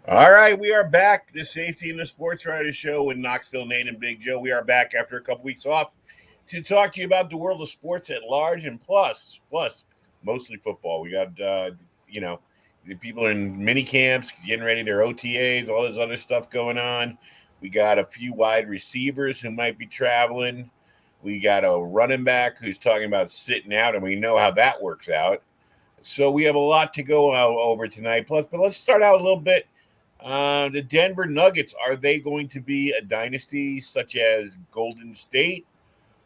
All right, we are back. The Safety and the Sportswriter show with Knoxville, Nate, and Big Joe. We are back after a couple weeks off to talk to you about the world of sports at large and plus mostly football. We got the people in mini camps getting ready their OTAs, all this other stuff going on. We got a few wide receivers who might be traveling. We got a running back who's talking about sitting out, and we know how that works out. So we have a lot to go over tonight. But let's start out a little bit. The Denver Nuggets, are they going to be a dynasty such as Golden State,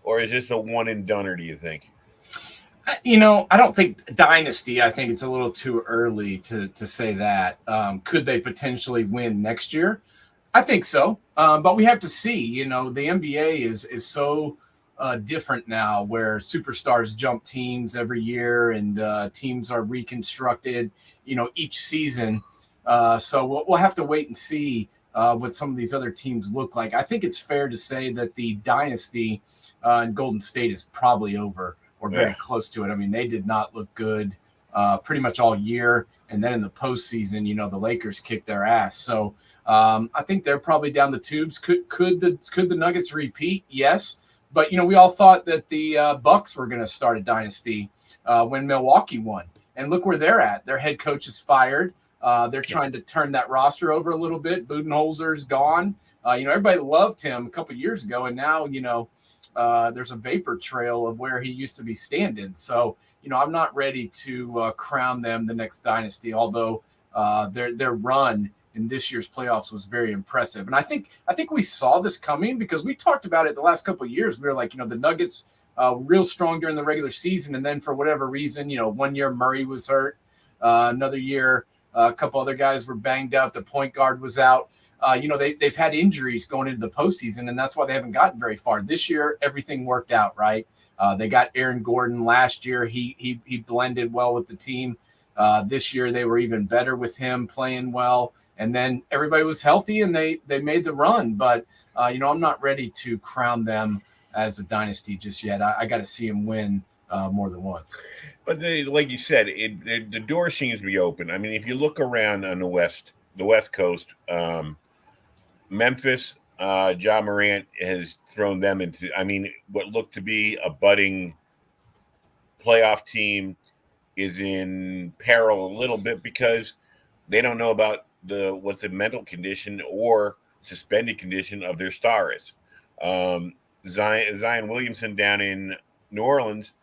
or is this a one and doneer, do you think? I don't think dynasty. I think it's a little too early to say that. Could they potentially win next year? I think so, but we have to see. The NBA is so different now, where superstars jump teams every year and teams are reconstructed, each season. So we'll have to wait and see what some of these other teams look like. I think it's fair to say that the dynasty in Golden State is probably over or very close to it. I mean, they did not look good pretty much all year. And then in the postseason, the Lakers kicked their ass. So I think they're probably down the tubes. Could the Nuggets repeat? Yes. But, we all thought that the Bucks were going to start a dynasty when Milwaukee won. And look where they're at. Their head coach is fired. They're trying to turn that roster over a little bit. Budenholzer's gone. Everybody loved him a couple of years ago, and now, there's a vapor trail of where he used to be standing. So, I'm not ready to crown them the next dynasty, although their run in this year's playoffs was very impressive. And I think we saw this coming because we talked about it the last couple of years. We were like, the Nuggets real strong during the regular season, and then for whatever reason, 1 year Murray was hurt, another year a couple other guys were banged up. The point guard was out. They've had injuries going into the postseason, and that's why they haven't gotten very far. This year, everything worked out, right? They got Aaron Gordon last year. He blended well with the team. This year, they were even better with him playing well. And then everybody was healthy, and they made the run. But, I'm not ready to crown them as a dynasty just yet. I got to see them win more than once. But like you said, the door seems to be open. I mean, if you look around on the West Coast, Memphis, John Morant has thrown them into, what looked to be a budding playoff team is in peril a little bit because they don't know about what the mental condition or suspended condition of their star is. Zion Williamson down in New Orleans,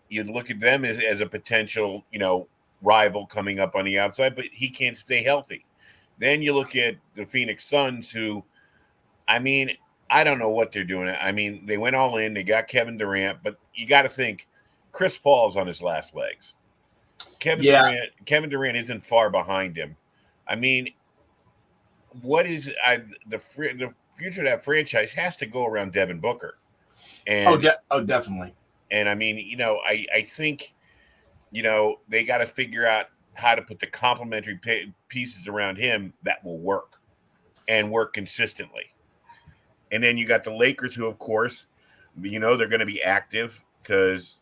you look at them as a potential, rival coming up on the outside, but he can't stay healthy. Then you look at the Phoenix Suns, who, I don't know what they're doing. They went all in. They got Kevin Durant, but you got to think Chris Paul's on his last legs. Kevin Durant isn't far behind him. What is the future of that franchise has to go around Devin Booker. And, definitely. And I think, they got to figure out how to put the complementary pieces around him that will work and work consistently. And then you got the Lakers, who, of course, they're going to be active because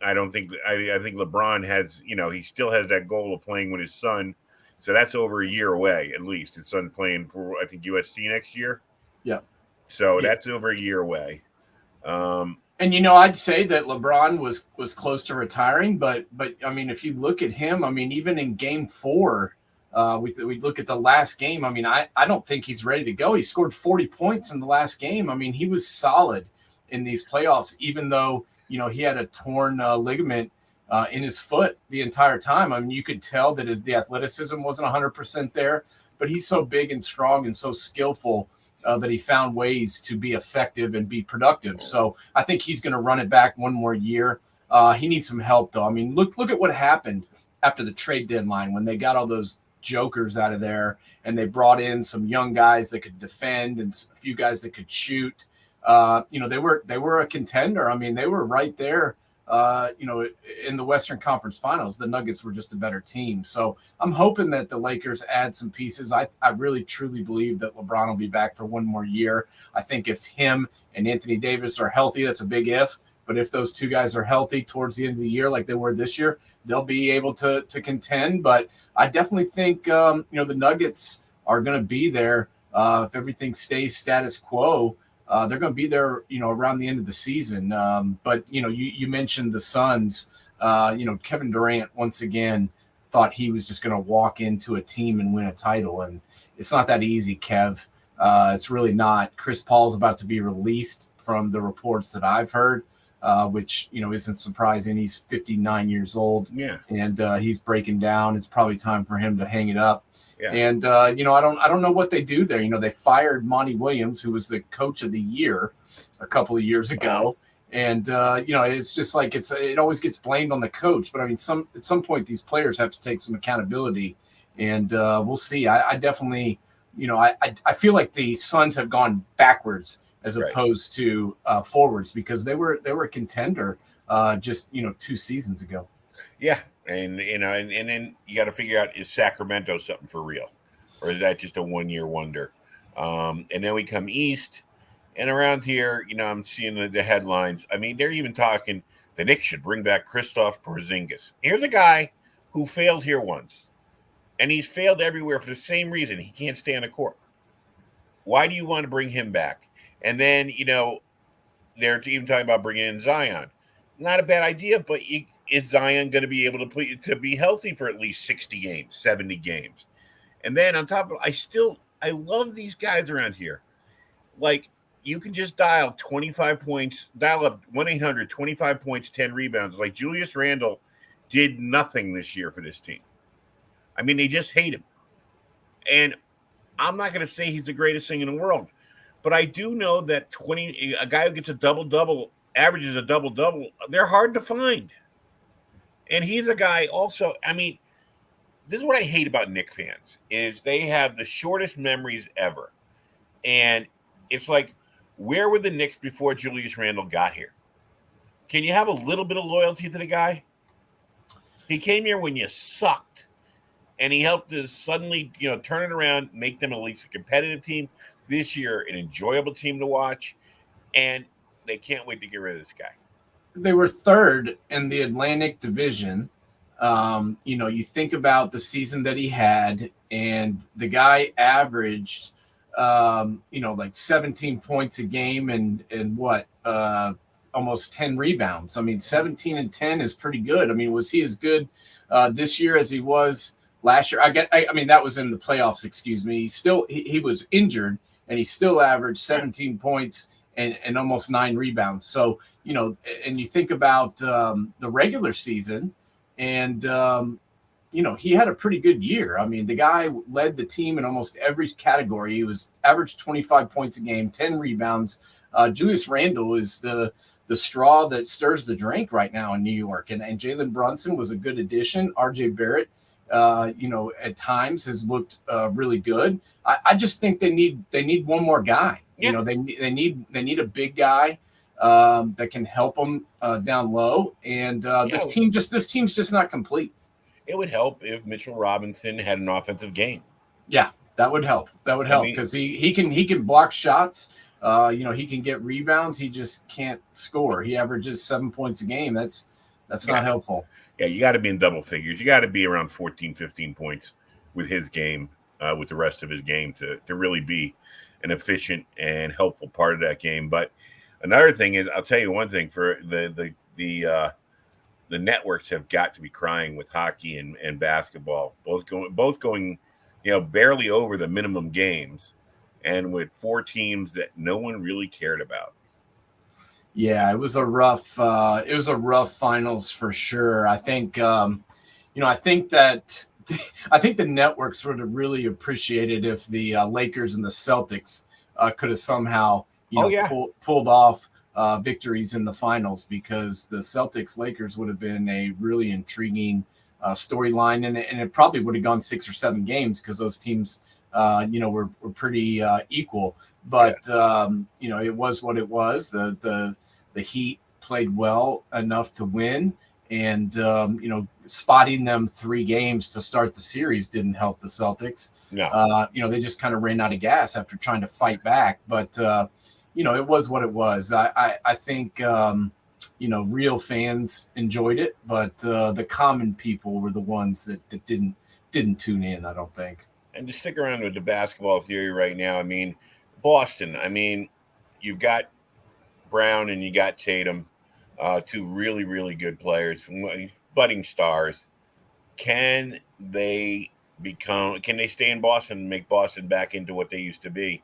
I think LeBron has, he still has that goal of playing with his son. So that's over a year away, at least. His son playing for, I think, USC next year. Yeah. So that's over a year away. And, I'd say that LeBron was close to retiring, but if you look at him, even in game 4, we look at the last game. I don't think he's ready to go. He scored 40 points in the last game. He was solid in these playoffs, even though, he had a torn ligament in his foot the entire time. You could tell that the athleticism wasn't 100% there, but he's so big and strong and so skillful that he found ways to be effective and be productive. So I think he's going to run it back one more year. He needs some help, though. Look at what happened after the trade deadline when they got all those jokers out of there, and they brought in some young guys that could defend and a few guys that could shoot. They were a contender. I mean, they were right there. In the Western Conference Finals, the Nuggets were just a better team. So I'm hoping that the Lakers add some pieces. I really, truly believe that LeBron will be back for one more year. I think if him and Anthony Davis are healthy, that's a big if. But if those two guys are healthy towards the end of the year, like they were this year, they'll be able to contend. But I definitely think, the Nuggets are going to be there if everything stays status quo. They're going to be there, around the end of the season. But you mentioned the Suns. Kevin Durant once again thought he was just going to walk into a team and win a title, and it's not that easy, Kev. It's really not. Chris Paul's about to be released from the reports that I've heard, which isn't surprising. He's 59 years old, and he's breaking down. It's probably time for him to hang it up. Yeah. And I don't know what they do there. They fired Monty Williams, who was the coach of the year a couple of years ago, and it's just like it always gets blamed on the coach. But I mean, at some point these players have to take some accountability, and we'll see. I definitely, I feel like the Suns have gone backwards as opposed to forwards, because they were a contender just 2 seasons ago. Yeah. And then you got to figure out, is Sacramento something for real, or is that just a 1-year wonder? And then we come east, and around here, I'm seeing the headlines. I mean, they're even talking the Knicks should bring back Kristaps Porzingis. Here's a guy who failed here once, and he's failed everywhere for the same reason: he can't stay on the court. Why do you want to bring him back? And then they're even talking about bringing in Zion. Not a bad idea, but is Zion going to be able to be healthy for at least 60 games, 70 games? And then on top of it, I love these guys around here. Like, you can just dial 25 points, dial up 1-800-25 points, 10 rebounds. Like Julius Randle did nothing this year for this team. I mean, they just hate him. And I'm not going to say he's the greatest thing in the world, but I do know that a guy who gets a double-double, averages a double-double, they're hard to find. And he's a guy also, I mean, this is what I hate about Knicks fans, is they have the shortest memories ever. And it's like, where were the Knicks before Julius Randle got here? Can you have a little bit of loyalty to the guy? He came here when you sucked, and he helped us suddenly, turn it around, make them at least a competitive team. This year, an enjoyable team to watch, and they can't wait to get rid of this guy. They were third in the Atlantic Division. You think about the season that he had, and the guy averaged, like 17 points a game and almost 10 rebounds. I mean, 17 and 10 is pretty good. I mean, was he as good this year as he was last year? I mean, that was in the playoffs, excuse me. He was injured, and he still averaged 17 points and almost 9 rebounds. So, and you think about the regular season, and, he had a pretty good year. I mean, the guy led the team in almost every category. He was averaged 25 points a game, 10 rebounds. Julius Randle is the straw that stirs the drink right now in New York. And Jalen Brunson was a good addition. RJ Barrett, at times has looked really good. I just think they need one more guy. Yeah. They need a big guy that can help them down low. And this team's just not complete. It would help if Mitchell Robinson had an offensive game. Yeah, that would help. Because he can block shots. He can get rebounds. He just can't score. He averages 7 points a game. That's not helpful. Yeah, you got to be in double figures. You got to be around 14, 15 points with his game, with the rest of his game to really be an efficient and helpful part of that game. But another thing is, I'll tell you one thing, for the networks have got to be crying with hockey and basketball, both going, barely over the minimum games, and with 4 teams that no one really cared about. Yeah, it was a rough finals for sure. I think, I think the networks would have really appreciated if the Lakers and the Celtics could have somehow, pulled off victories in the finals, because the Celtics Lakers would have been a really intriguing storyline, and it probably would have gone 6 or 7 games because those teams, were pretty equal. But it was what it was. The Heat played well enough to win, and spotting them 3 games to start the series didn't help the Celtics. No. They just kind of ran out of gas after trying to fight back. But it was what it was. I think real fans enjoyed it, but the common people were the ones that didn't tune in, I don't think. And to stick around with the basketball theory right now, I mean, Boston, you've got Brown and you got Tatum, 2 really, really good players, budding stars. Can they stay in Boston and make Boston back into what they used to be?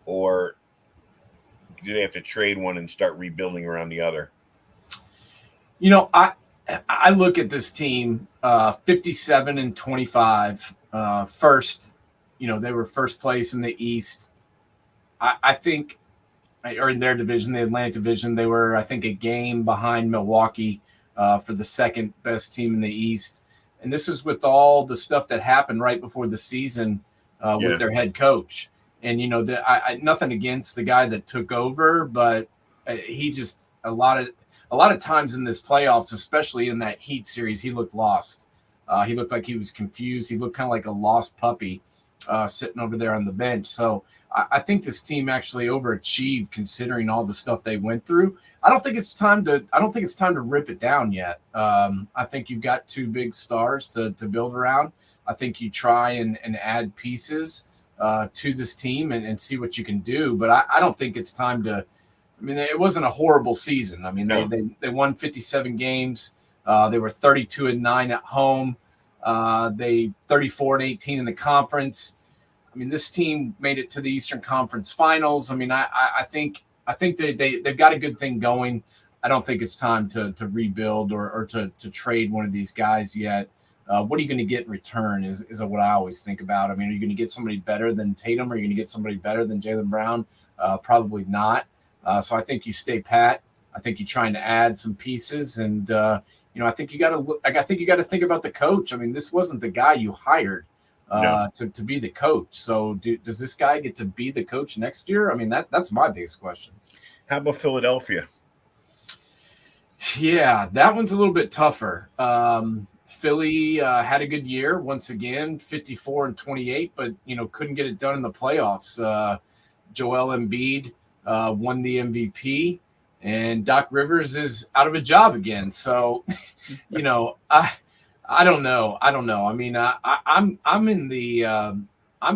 Or do they have to trade one and start rebuilding around the other? I look at this team, 57-25, first. They were first place in the East. I think, or in their division, the Atlantic Division, they were, I think, a game behind Milwaukee for the second best team in the East. And this is with all the stuff that happened right before the season with their head coach. And nothing against the guy that took over, but he just a lot of times in this playoffs, especially in that Heat series, he looked lost. He looked like he was confused. He looked kind of like a lost puppy sitting over there on the bench. So I think this team actually overachieved considering all the stuff they went through. I don't think it's time to rip it down yet. I think you've got 2 big stars to build around. I think you try and add pieces to this team and see what you can do. But I don't think it's time to. It wasn't a horrible season. No. They won 57 games. They were 32-9 at home. They 34-18 in the conference. This team made it to the Eastern Conference Finals. I think they've got a good thing going. I don't think it's time to rebuild or to trade one of these guys yet. What are you going to get in return is what I always think about. Are you going to get somebody better than Tatum? Are you going to get somebody better than Jaylen Brown? Probably not. So I think you stay pat. I think you're trying to add some pieces, and I think you got to think about the coach. This wasn't the guy you hired to be the coach. So does this guy get to be the coach next year? That's my biggest question. How about Philadelphia? Yeah, that one's a little bit tougher. Philly had a good year once again, 54-28, but couldn't get it done in the playoffs. Joel Embiid won the MVP, and Doc Rivers is out of a job again. So, I don't know. I'm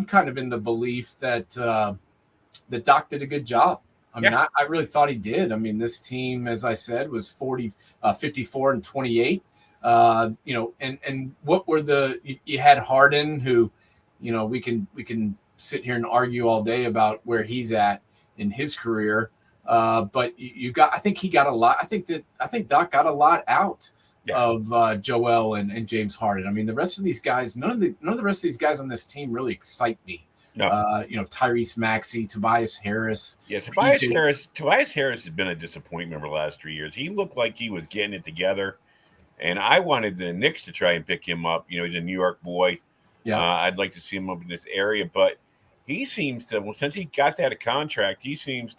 kind of in the belief that that Doc did a good job. I really thought he did. This team, as I said, was 54-28. And what were you had Harden, who, we can sit here and argue all day about where he's at in his career. But I think he got a lot. I think Doc got a lot out of Joel and James Harden. The rest of these guys, none of the rest of these guys on this team really excite me. No. Tyrese Maxey, Tobias Harris. Yeah, Tobias Harris has been a disappointment over the last 3 years. He looked like he was getting it together, and I wanted the Knicks to try and pick him up. He's a New York boy. Yeah, I'd like to see him up in this area, but he seems to. Well, since he got that contract, his game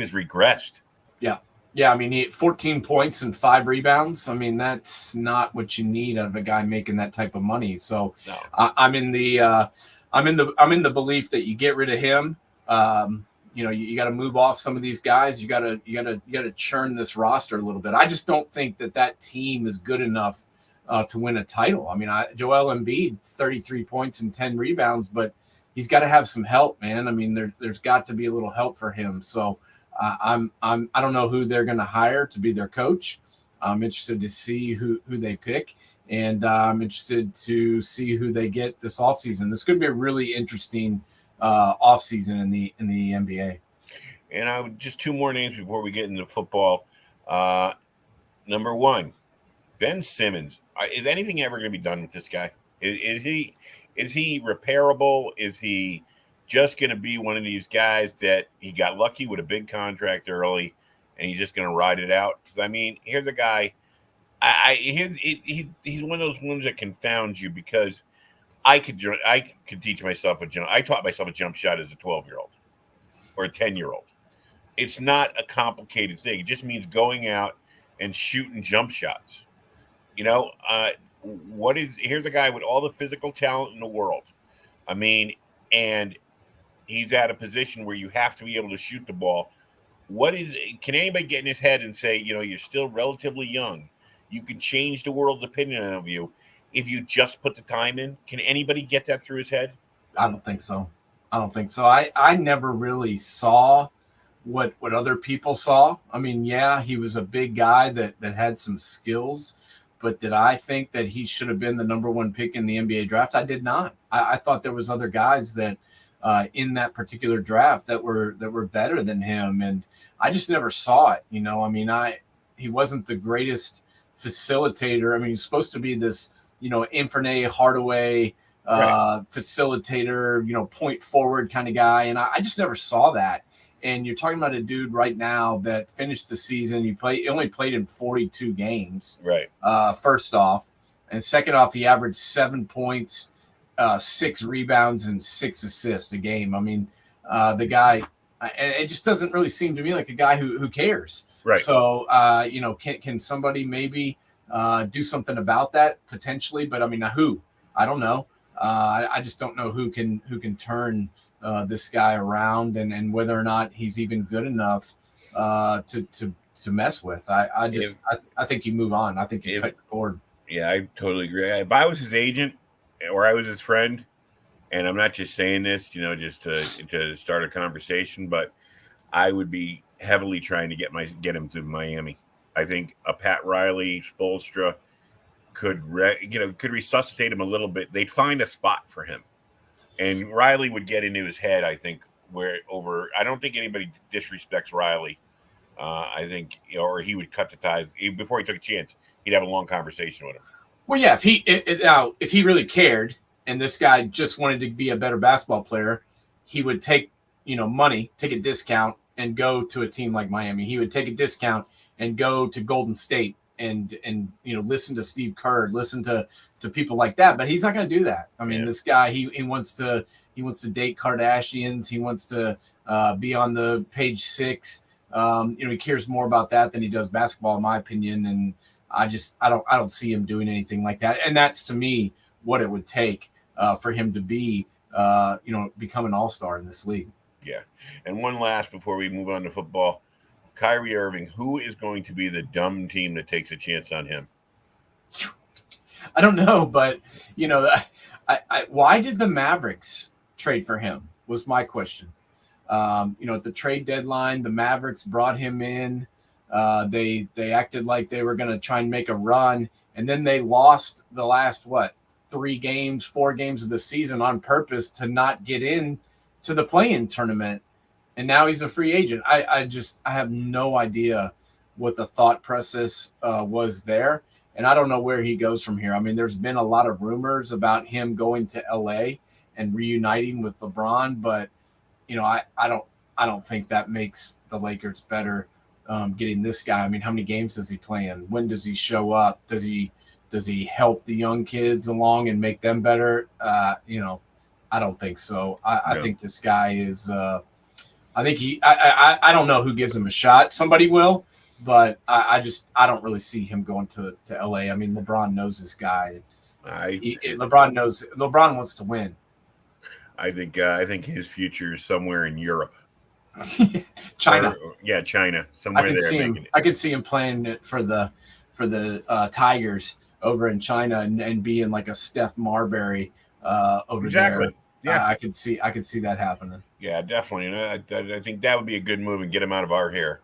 has regressed. Yeah. He had 14 points and 5 rebounds. That's not what you need out of a guy making that type of money. So no. I'm in the belief that you get rid of him. You got to move off some of these guys. You got to churn this roster a little bit. I just don't think that team is good enough to win a title. Joel Embiid, 33 points and 10 rebounds, but he's got to have some help, man. There's got to be a little help for him. So I don't know who they're going to hire to be their coach. I'm interested to see who they pick. And I'm interested to see who they get this offseason. This could be a really interesting offseason in the NBA. And just 2 more names before we get into football. Number 1, Ben Simmons. Is anything ever going to be done with this guy? Is he repairable? Is he just going to be one of these guys that he got lucky with a big contract early and he's just going to ride it out? Because, here's a guy He's one of those ones that confounds you because I could teach myself a jump. I taught myself a jump shot as a 12-year-old or a 10-year-old. It's not a complicated thing. It just means going out and shooting jump shots. You know, here's a guy with all the physical talent in the world. I mean, and he's at a position where you have to be able to shoot the ball. Can anybody get in his head and say, you're still relatively young. You can change the world's opinion of you if you just put the time in? Can anybody get that through his head? I don't think so. I never really saw what other people saw. I mean, yeah, he was a big guy that had some skills, but did I think that he should have been the number one pick in the NBA draft? I did not. I thought there was other guys that in that particular draft that were better than him, and I just never saw it. I mean, he wasn't the greatest facilitator. I mean, he's supposed to be this, Infernet Hardaway facilitator, point forward kind of guy, and I just never saw that. And you're talking about a dude right now that finished the season. He only played in 42 games. Right. First off, and second off, he averaged 7 points, 6 rebounds, and 6 assists a game. I mean, the guy, and it just doesn't really seem to me like a guy who cares. Right. So, can somebody maybe do something about that potentially? But I mean, who? I don't know. I just don't know who can turn this guy around and whether or not he's even good enough to mess with. I think you move on. I think you cut the cord. Yeah, I totally agree. If I was his agent or I was his friend, and I'm not just saying this, just to start a conversation, but I would be heavily trying to get him to Miami. I think a Pat Riley, Spoelstra could resuscitate him a little bit. They'd find a spot for him, and Riley would get into his head. I think I don't think anybody disrespects Riley. I think, or he would cut the ties before he took a chance. He'd have a long conversation with him. Well, yeah, if he really cared and this guy just wanted to be a better basketball player, he would take money, take a discount, and go to a team like Miami. He would take a discount and go to Golden State and listen to Steve Kerr, listen to people like that. But he's not going to do that. I mean, This guy he wants to date Kardashians. He wants to be on the page 6. He cares more about that than he does basketball, in my opinion. And I don't see him doing anything like that. And that's, to me, what it would take for him to be, become an all-star in this league. Yeah. And one last before we move on to football, Kyrie Irving, who is going to be the dumb team that takes a chance on him? I don't know, but, why did the Mavericks trade for him was my question. At the trade deadline, the Mavericks brought him in. They acted like they were going to try and make a run, and then they lost the last 4 games of the season on purpose to not get in to the play-in tournament. And now he's a free agent. I have no idea what the thought process was there, and I don't know where he goes from here. I mean, there's been a lot of rumors about him going to LA and reuniting with LeBron, but I don't think that makes the Lakers better. Getting this guy. I mean, how many games does he play in? When does he show up? Does he help the young kids along and make them better? I don't think so. I think this guy is. I don't know who gives him a shot. Somebody will, but I don't really see him going to LA. I mean, LeBron knows this guy. LeBron wants to win. I think his future is somewhere in Europe. China. China. Somewhere I could see him playing it for the Tigers over in China and being like a Steph Marbury over there. Yeah, I could see that happening. Yeah, definitely. And I think that would be a good move and get him out of our hair.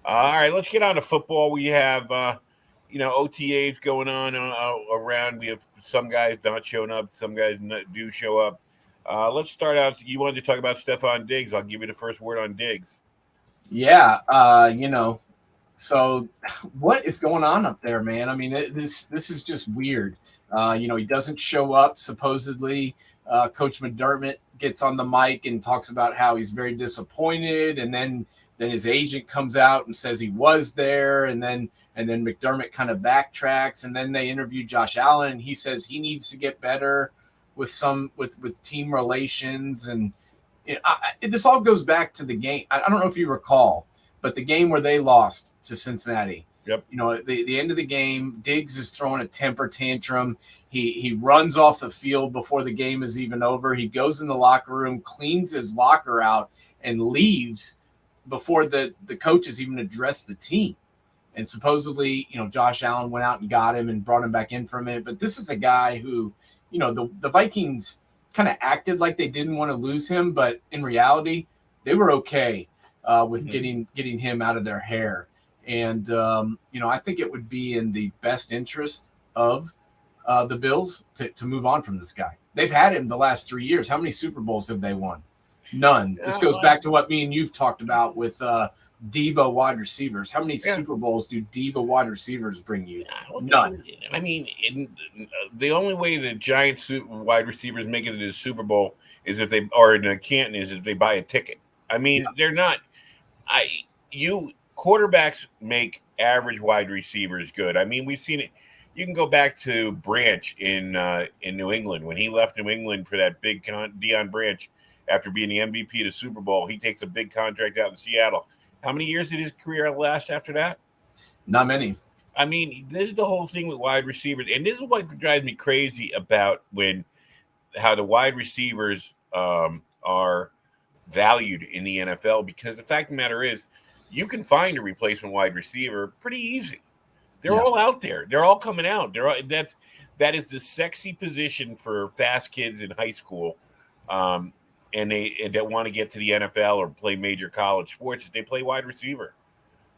All right, let's get on to football. We have OTAs going on around. We have some guys not showing up. Some guys do show up. Let's start out. You wanted to talk about Stephon Diggs. I'll give you the first word on Diggs. Yeah, So, what is going on up there, man? I mean, this is just weird. He doesn't show up. Supposedly, Coach McDermott gets on the mic and talks about how he's very disappointed, and then his agent comes out and says he was there, and then McDermott kind of backtracks, and then they interview Josh Allen, and he says he needs to get better with team relations, and this all goes back to the game. I don't know if you recall, but the game where they lost to Cincinnati. Yep. At the end of the game, Diggs is throwing a temper tantrum. He runs off the field before the game is even over. He goes in the locker room, cleans his locker out, and leaves before the coaches even addressed the team. And supposedly, Josh Allen went out and got him and brought him back in for a minute. But this is a guy who, the Vikings kind of acted like they didn't want to lose him, but in reality, they were okay with getting him out of their hair. And, I think it would be in the best interest of the Bills to move on from this guy. They've had him the last 3 years. How many Super Bowls have they won? None. This goes back to what me and you've talked about with diva wide receivers. How many Super Bowls do diva wide receivers bring you? None. I mean, the only way the Giants wide receivers make it to the Super Bowl is if they are in Canton is if they buy a ticket. I mean, they're not. Quarterbacks make average wide receivers good. I mean, we've seen it. You can go back to Branch in New England when he left New England for that big Deion Branch after being the MVP of the Super Bowl. He takes a big contract out in Seattle. How many years did his career last after that? Not many. I mean, this is the whole thing with wide receivers, and this is what drives me crazy about how the wide receivers are valued in the NFL. Because the fact of the matter is, you can find a replacement wide receiver pretty easy. They're all out there. They're all coming out. That is the sexy position for fast kids in high school, and they want to get to the NFL or play major college sports. They play wide receiver,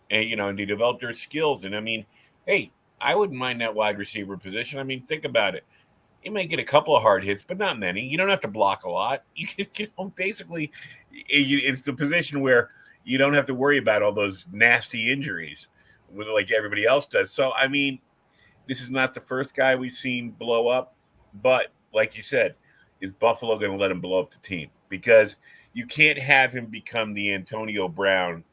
and they develop their skills. And I mean, hey, I wouldn't mind that wide receiver position. I mean, think about it. You may get a couple of hard hits, but not many. You don't have to block a lot. You can, basically, it's the position where you don't have to worry about all those nasty injuries like everybody else does. So, I mean, this is not the first guy we've seen blow up. But like you said, is Buffalo going to let him blow up the team? Because you can't have him become the Antonio Brown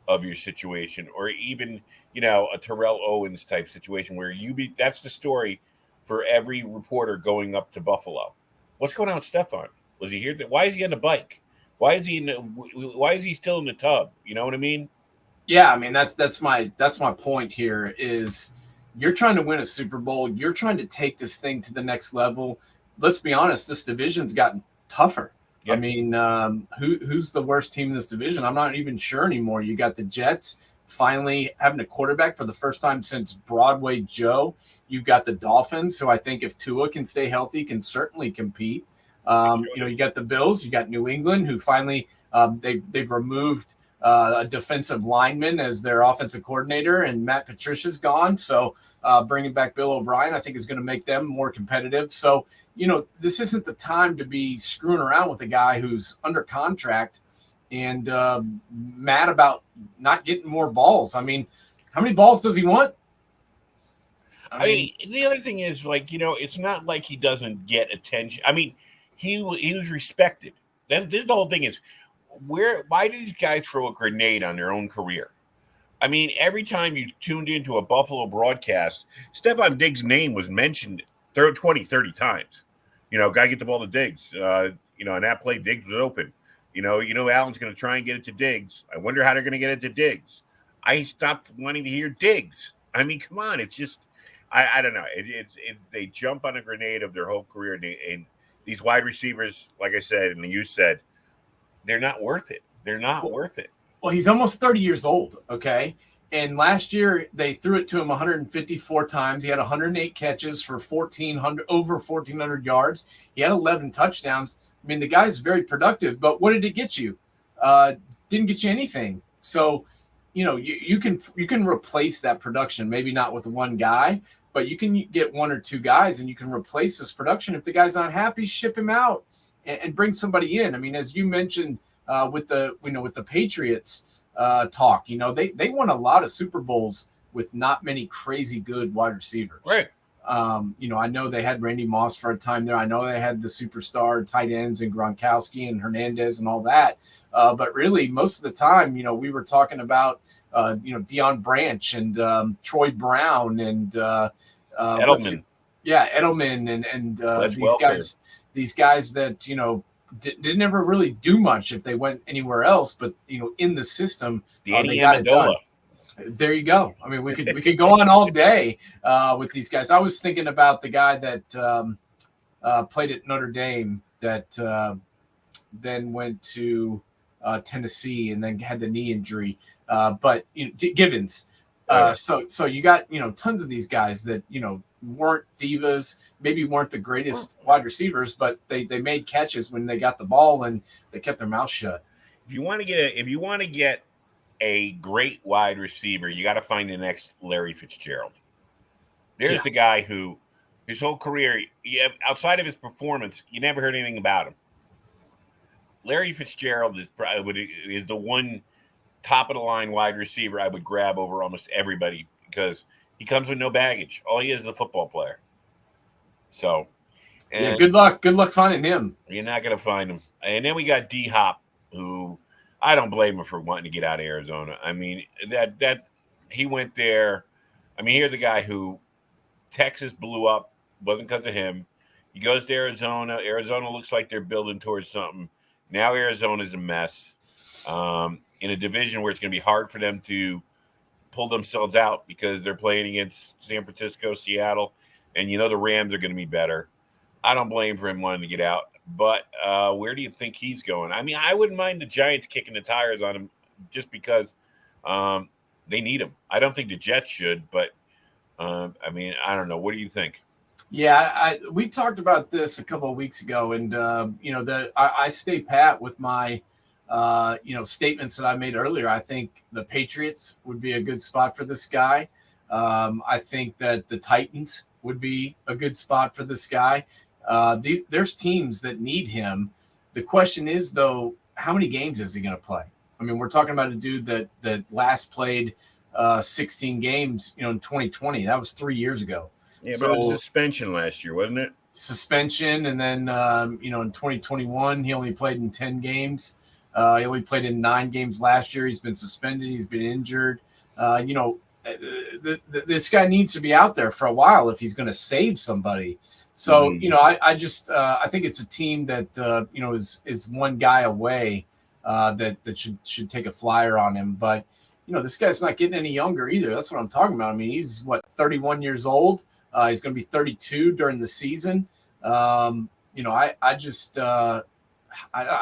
of your situation, or even, a Terrell Owens type situation where that's the story for every reporter going up to Buffalo. What's going on with Stephon? Was he here? Why is he on the bike? Why is he still in the tub? You know what I mean? Yeah, I mean that's my point here is you're trying to win a Super Bowl. You're trying to take this thing to the next level. Let's be honest, this division's gotten tougher. Yeah. I mean, who's the worst team in this division? I'm not even sure anymore. You got the Jets finally having a quarterback for the first time since Broadway Joe. You've got the Dolphins, who I think if Tua can stay healthy, can certainly compete. You got the Bills, you got New England, who finally they've removed a defensive lineman as their offensive coordinator, and Matt Patricia's gone. So bringing back Bill O'Brien, I think, is going to make them more competitive. So, this isn't the time to be screwing around with a guy who's under contract and mad about not getting more balls. I mean, how many balls does he want? I mean, the other thing is, it's not like he doesn't get attention. I mean, he was respected. The whole thing is, why do these guys throw a grenade on their own career? I mean, every time you tuned into a Buffalo broadcast, Stephon Diggs' name was mentioned 20, 30 times. Got to get the ball to Diggs. And that play, Diggs was open. Allen's going to try and get it to Diggs. I wonder how they're going to get it to Diggs. I stopped wanting to hear Diggs. I mean, come on. It's just, I don't know. They jump on a grenade of their whole career, and these wide receivers, like I said, and you said, they're not worth it. They're not worth it. Well, he's almost 30 years old, okay? And last year, they threw it to him 154 times. He had 108 catches for over 1,400 yards. He had 11 touchdowns. I mean, the guy's very productive, but what did it get you? Didn't get you anything. So, you can replace that production, maybe not with one guy, but you can get one or two guys and you can replace this production. If the guy's not happy, ship him out and bring somebody in. I mean, as you mentioned with the Patriots, talk. You know, they won a lot of Super Bowls with not many crazy good wide receivers. Right. You know, I know they had Randy Moss for a time there. I know they had the superstar tight ends and Gronkowski and Hernandez and all that. But really, most of the time, you know, we were talking about, you know, Deion Branch and Troy Brown and Edelman. Edelman and these guys that, you know, didn't ever really do much if they went anywhere else, but, you know, in the system, Danny they got it done. Amendola. There you go. I mean, we could go on all day with these guys. I was thinking about the guy that played at Notre Dame that then went to Tennessee and then had the knee injury. But you know, Givens. So you got, you know, tons of these guys that, you know, weren't divas, maybe weren't the greatest wide receivers, but they made catches when they got the ball and they kept their mouth shut. If you want to get a great wide receiver, you got to find the next Larry Fitzgerald. There's the guy who his whole career, outside of his performance, you never heard anything about him. Larry Fitzgerald is the one top of the line wide receiver I would grab over almost everybody because he comes with no baggage. All he is a football player. So, yeah, good luck finding him. You're not going to find him. And then we got D Hop, who I don't blame him for wanting to get out of Arizona. I mean, that he went there. I mean, here's the guy who Texas blew up. Wasn't because of him. He goes to Arizona. Arizona looks like they're building towards something. Now Arizona's a mess in a division where it's going to be hard for them to pull themselves out because they're playing against San Francisco, Seattle, and you know the Rams are going to be better. I don't blame for him wanting to get out. But where do you think he's going? I mean, I wouldn't mind the Giants kicking the tires on him just because they need him. I don't think the Jets should, but I mean, I don't know. What do you think? Yeah, we talked about this a couple of weeks ago, and you know, I stay pat with my you know, statements that I made earlier. I think the Patriots would be a good spot for this guy. I think that the Titans would be a good spot for this guy. There's teams that need him. The question is, though, how many games is he going to play? I mean, we're talking about a dude that last played 16 games, you know, in 2020. That was 3 years ago. Yeah, but it was suspension last year, wasn't it? Suspension, and then you know, in 2021, he only played in 10 games. He only played in 9 games last year. He's been suspended. He's been injured. You know, this guy needs to be out there for a while if he's going to save somebody. So, you know, I just I think it's a team that you know is one guy away that should take a flyer on him. But you know, this guy's not getting any younger either. That's what I'm talking about. I mean, he's 31 years old. He's going to be 32 during the season. You know, I just I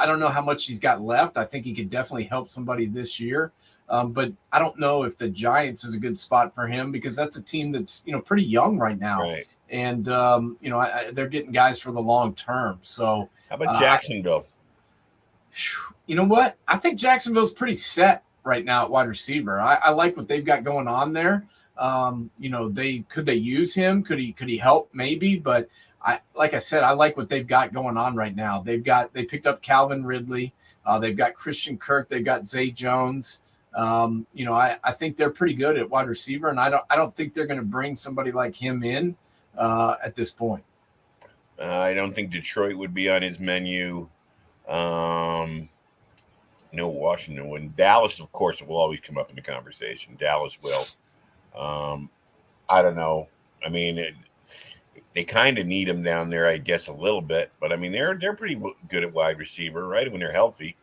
don't know how much he's got left. I think he could definitely help somebody this year. But I don't know if the Giants is a good spot for him because that's a team that's, you know, pretty young right now. Right. And, you know, they're getting guys for the long term. So how about Jacksonville? You know what? I think Jacksonville's pretty set right now at wide receiver. I like what they've got going on there. You know, could they use him? Could he help? Maybe, but like I said, I like what they've got going on right now. They picked up Calvin Ridley. They've got Christian Kirk. They've got Zay Jones. You know, I think they're pretty good at wide receiver, and I don't think they're going to bring somebody like him in at this point. I don't think Detroit would be on his menu. No, Washington wouldn't. Dallas, of course, will always come up in the conversation. Dallas will. I don't know. I mean, they kind of need him down there, I guess, a little bit. But I mean, they're pretty good at wide receiver, right? When they're healthy.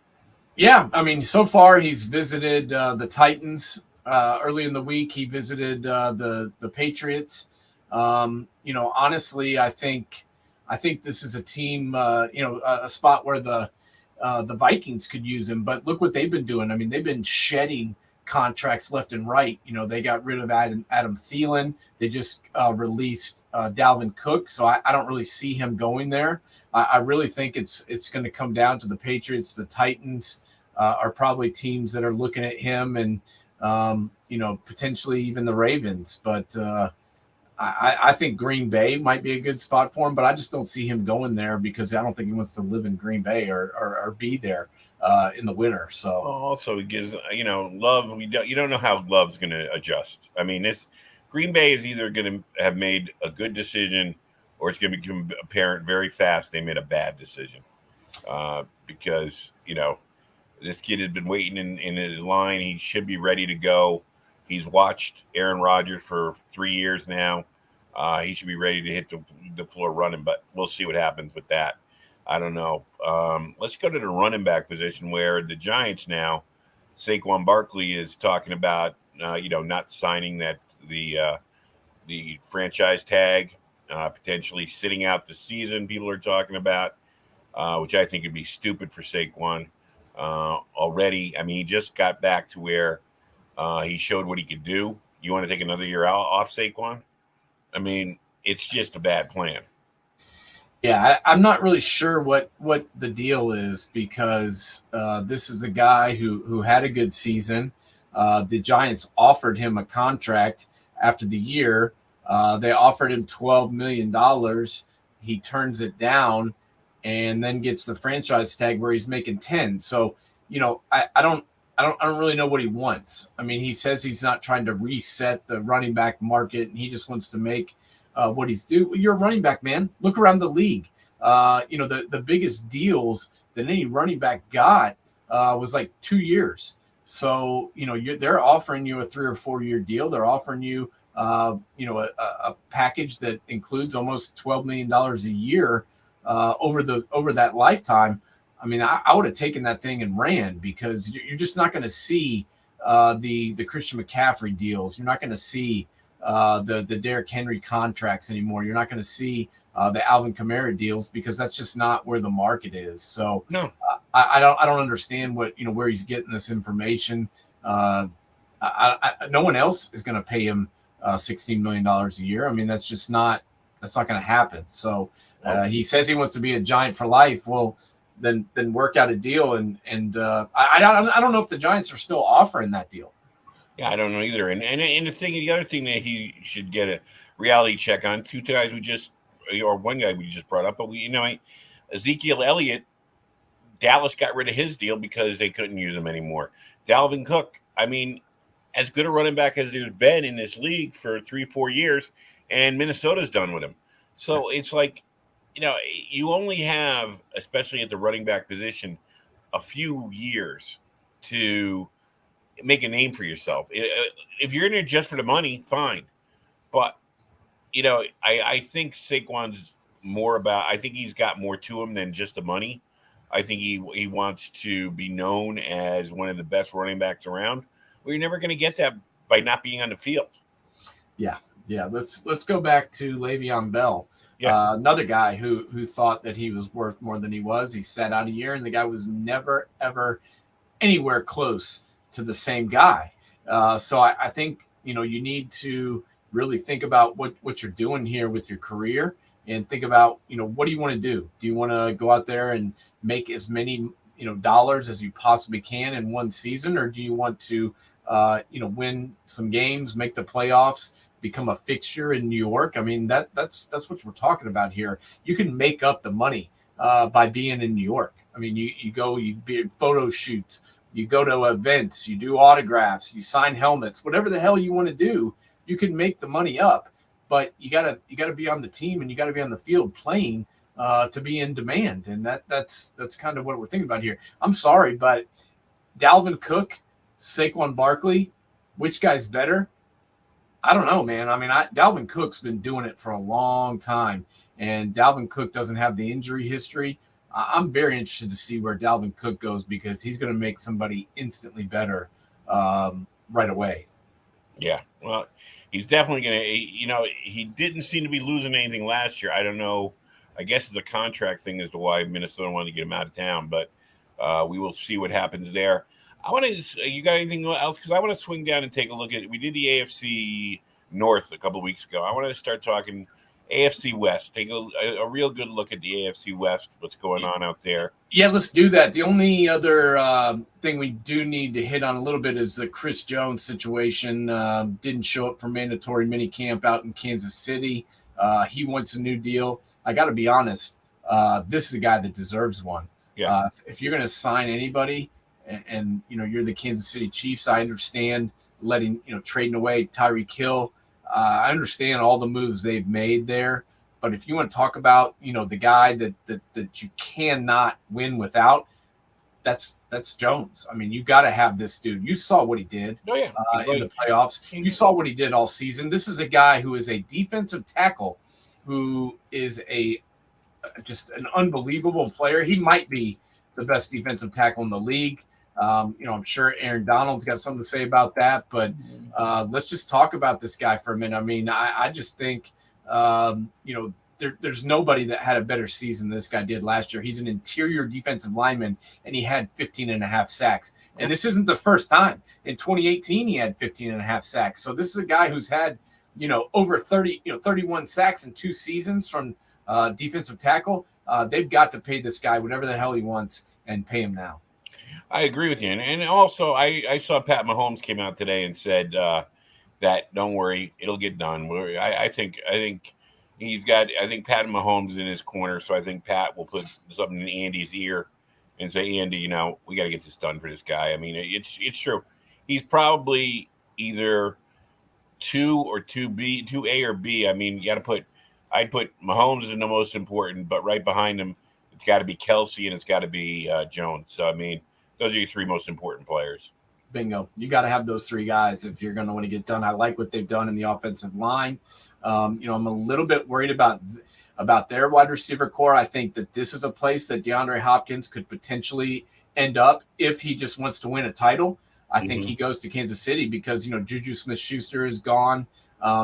Yeah, I mean, so far he's visited the Titans early in the week. He visited the Patriots. You know, honestly, I think this is a team, you know, a spot where the Vikings could use him. But look what they've been doing. I mean, they've been shedding contracts left and right. You know, they got rid of Adam Thielen. They just released Dalvin Cook. So I don't really see him going there. I really think it's going to come down to the Patriots. The Titans are probably teams that are looking at him, and you know, potentially even the Ravens. But I think Green Bay might be a good spot for him, but I just don't see him going there because I don't think he wants to live in Green Bay or be there. in the winter. So also, it gives Love. You don't know how Love's going to adjust. I mean, this Green Bay is either going to have made a good decision, or it's going to become apparent very fast they made a bad decision. Because this kid has been waiting in his line. He should be ready to go. He's watched Aaron Rodgers for 3 years now. He should be ready to hit the floor running, but we'll see what happens with that. I don't know. Let's go to the running back position where the Giants now, Saquon Barkley is talking about, not signing the franchise tag, potentially sitting out the season. People are talking about, which I think would be stupid for Saquon. Already, I mean, he just got back to where he showed what he could do. You want to take another year off Saquon? I mean, it's just a bad plan. Yeah, I'm not really sure what the deal is, because this is a guy who had a good season. The Giants offered him a contract after the year. They offered him $12 million. He turns it down and then gets the franchise tag where he's making 10. So, I don't really know what he wants. I mean, he says he's not trying to reset the running back market, and he just wants to make what he's due. You're a running back, man. Look around the league. The biggest deals that any running back got was like 2 years. So, they're offering you a 3 or 4 year deal. They're offering you, a package that includes almost $12 million a year over that lifetime. I mean, I would have taken that thing and ran, because you're just not going to see the Christian McCaffrey deals. You're not going to see the Derrick Henry contracts anymore. You're not going to see the Alvin Kamara deals, because that's just not where the market is. So no, I don't understand where he's getting this information. No one else is going to pay him $16 million a year. I mean, that's not going to happen. So he says he wants to be a Giant for life. Well, then work out a deal. And I don't know if the Giants are still offering that deal. Yeah, I don't know either. And the other thing that he should get a reality check on, one guy we just brought up, but Ezekiel Elliott, Dallas got rid of his deal because they couldn't use him anymore. Dalvin Cook, I mean, as good a running back as there's been in this league for 3-4 years, and Minnesota's done with him. So it's like, you only have, especially at the running back position, a few years to make a name for yourself. If you're in there just for the money, fine. But, I think Saquon's I think he's got more to him than just the money. I think he wants to be known as one of the best running backs around. Well, you're never going to get that by not being on the field. Yeah. Let's go back to Le'Veon Bell. Yeah. Another guy who thought that he was worth more than he was. He sat out a year, and the guy was never, ever anywhere close to the same guy. So I think, you need to really think about what you're doing here with your career, and think about, what do you want to do? Do you want to go out there and make as many, dollars as you possibly can in one season? Or do you want to, win some games, make the playoffs, become a fixture in New York? I mean, that's what we're talking about here. You can make up the money by being in New York. I mean, you go, you be in photo shoots, you go to events, you do autographs, you sign helmets, whatever the hell you want to do, you can make the money up. But you gotta be on the team, and you gotta be on the field playing to be in demand. And that's kind of what we're thinking about here. I'm sorry, but Dalvin Cook, Saquon Barkley, which guy's better? I don't know, man. I mean, Dalvin Cook's been doing it for a long time, and Dalvin Cook doesn't have the injury history. I'm very interested to see where Dalvin Cook goes, because he's going to make somebody instantly better right away. Yeah, well, he's definitely going to, he didn't seem to be losing anything last year. I don't know. I guess it's a contract thing as to why Minnesota wanted to get him out of town, but we will see what happens there. You got anything else? Because I want to swing down and take a look at, we did the AFC North a couple of weeks ago. I want to start talking AFC West. Take a real good look at the AFC West, what's going on out there. Yeah, let's do that. The only other thing we do need to hit on a little bit is the Chris Jones situation. Didn't show up for mandatory minicamp out in Kansas City. He wants a new deal. I got to be honest. This is a guy that deserves one. Yeah. If you're going to sign anybody, and you're the Kansas City Chiefs, I understand letting trading away Tyreek Hill. I understand all the moves they've made there, but if you want to talk about the guy that you cannot win without, that's Jones. I mean, you got to have this dude. You saw what he did Oh yeah. in the playoffs. You saw what he did all season. This is a guy who is a defensive tackle, who is just an unbelievable player. He might be the best defensive tackle in the league. I'm sure Aaron Donald's got something to say about that, but let's just talk about this guy for a minute. I mean, I just think, there's nobody that had a better season than this guy did last year. He's an interior defensive lineman, and he had 15 and a half sacks. And this isn't the first time. In 2018, he had 15 and a half sacks. So this is a guy who's had, over 31 sacks in 2 seasons from defensive tackle. They've got to pay this guy whatever the hell he wants and pay him now. I agree with you. And also, I saw Pat Mahomes came out today and said that don't worry, it'll get done. I think I think Pat Mahomes is in his corner, so I think Pat will put something in Andy's ear and say, Andy, we got to get this done for this guy. I mean, it's true. He's probably either 2 or 2B, 2A or B. I mean, I'd put Mahomes as the most important, but right behind him, it's got to be Kelsey and it's got to be Jones. So, I mean, those are your 3 most important players. Bingo. You got to have those 3 guys if you're going to want to get done. I like what they've done in the offensive line. I'm a little bit worried about their wide receiver core. I think that this is a place that DeAndre Hopkins could potentially end up if he just wants to win a title. I think he goes to Kansas City because, Juju Smith-Schuster is gone.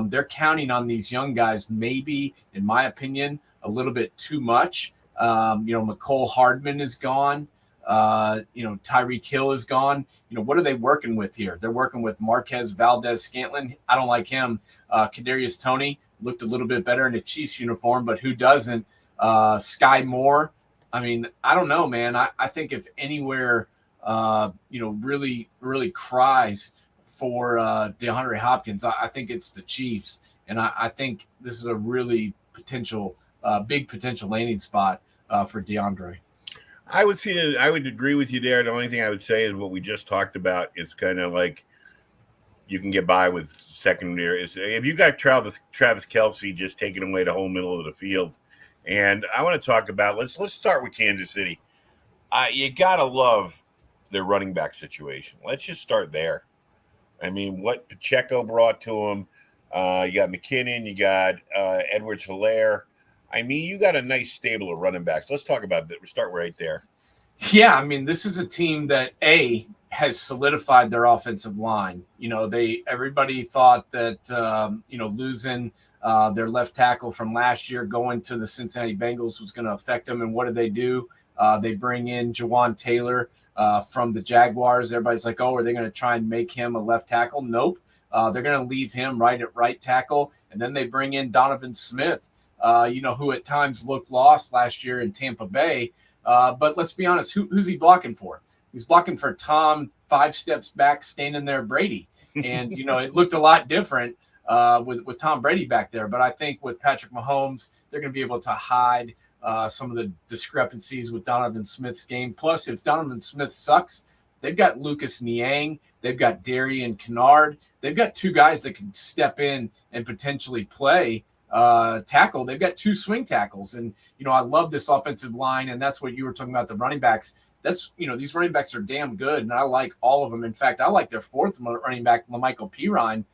They're counting on these young guys, maybe, in my opinion, a little bit too much. McCole Hardman is gone. Tyreek Hill is gone. What are they working with here? They're working with Marquez Valdez-Scantling. I don't like him. Kadarius Toney looked a little bit better in a Chiefs uniform, but who doesn't? Sky Moore. I mean, I don't know, man. I think if anywhere, really, really cries for DeAndre Hopkins, I think it's the Chiefs. And I think this is a really big potential landing spot for DeAndre. I would agree with you there. The only thing I would say is what we just talked about is kind of like you can get by with secondary. If you got Travis Kelsey just taking away the whole middle of the field, and I want to talk about let's start with Kansas City. You gotta love their running back situation. Let's just start there. I mean, what Pacheco brought to him. You got McKinnon. You got Edwards-Helaire. I mean, you got a nice stable of running backs. Let's talk about that. We'll start right there. Yeah, I mean, this is a team that has solidified their offensive line. Everybody thought that losing their left tackle from last year going to the Cincinnati Bengals was going to affect them. And what did they do? They bring in Jawan Taylor from the Jaguars. Everybody's like, oh, are they going to try and make him a left tackle? Nope. They're going to leave him right at right tackle. And then they bring in Donovan Smith, who at times looked lost last year in Tampa Bay. But let's be honest, who's he blocking for? He's blocking for Tom 5 steps back, standing there Brady. And, it looked a lot different with Tom Brady back there. But I think with Patrick Mahomes, they're going to be able to hide some of the discrepancies with Donovan Smith's game. Plus, if Donovan Smith sucks, they've got Lucas Niang. They've got Darian Kennard. They've got 2 guys that can step in and potentially play tackle. They've got 2 swing tackles. And, I love this offensive line. And that's what you were talking about, the running backs. These running backs are damn good. And I like all of them. In fact, I like their 4th running back, LaMichael Pirine,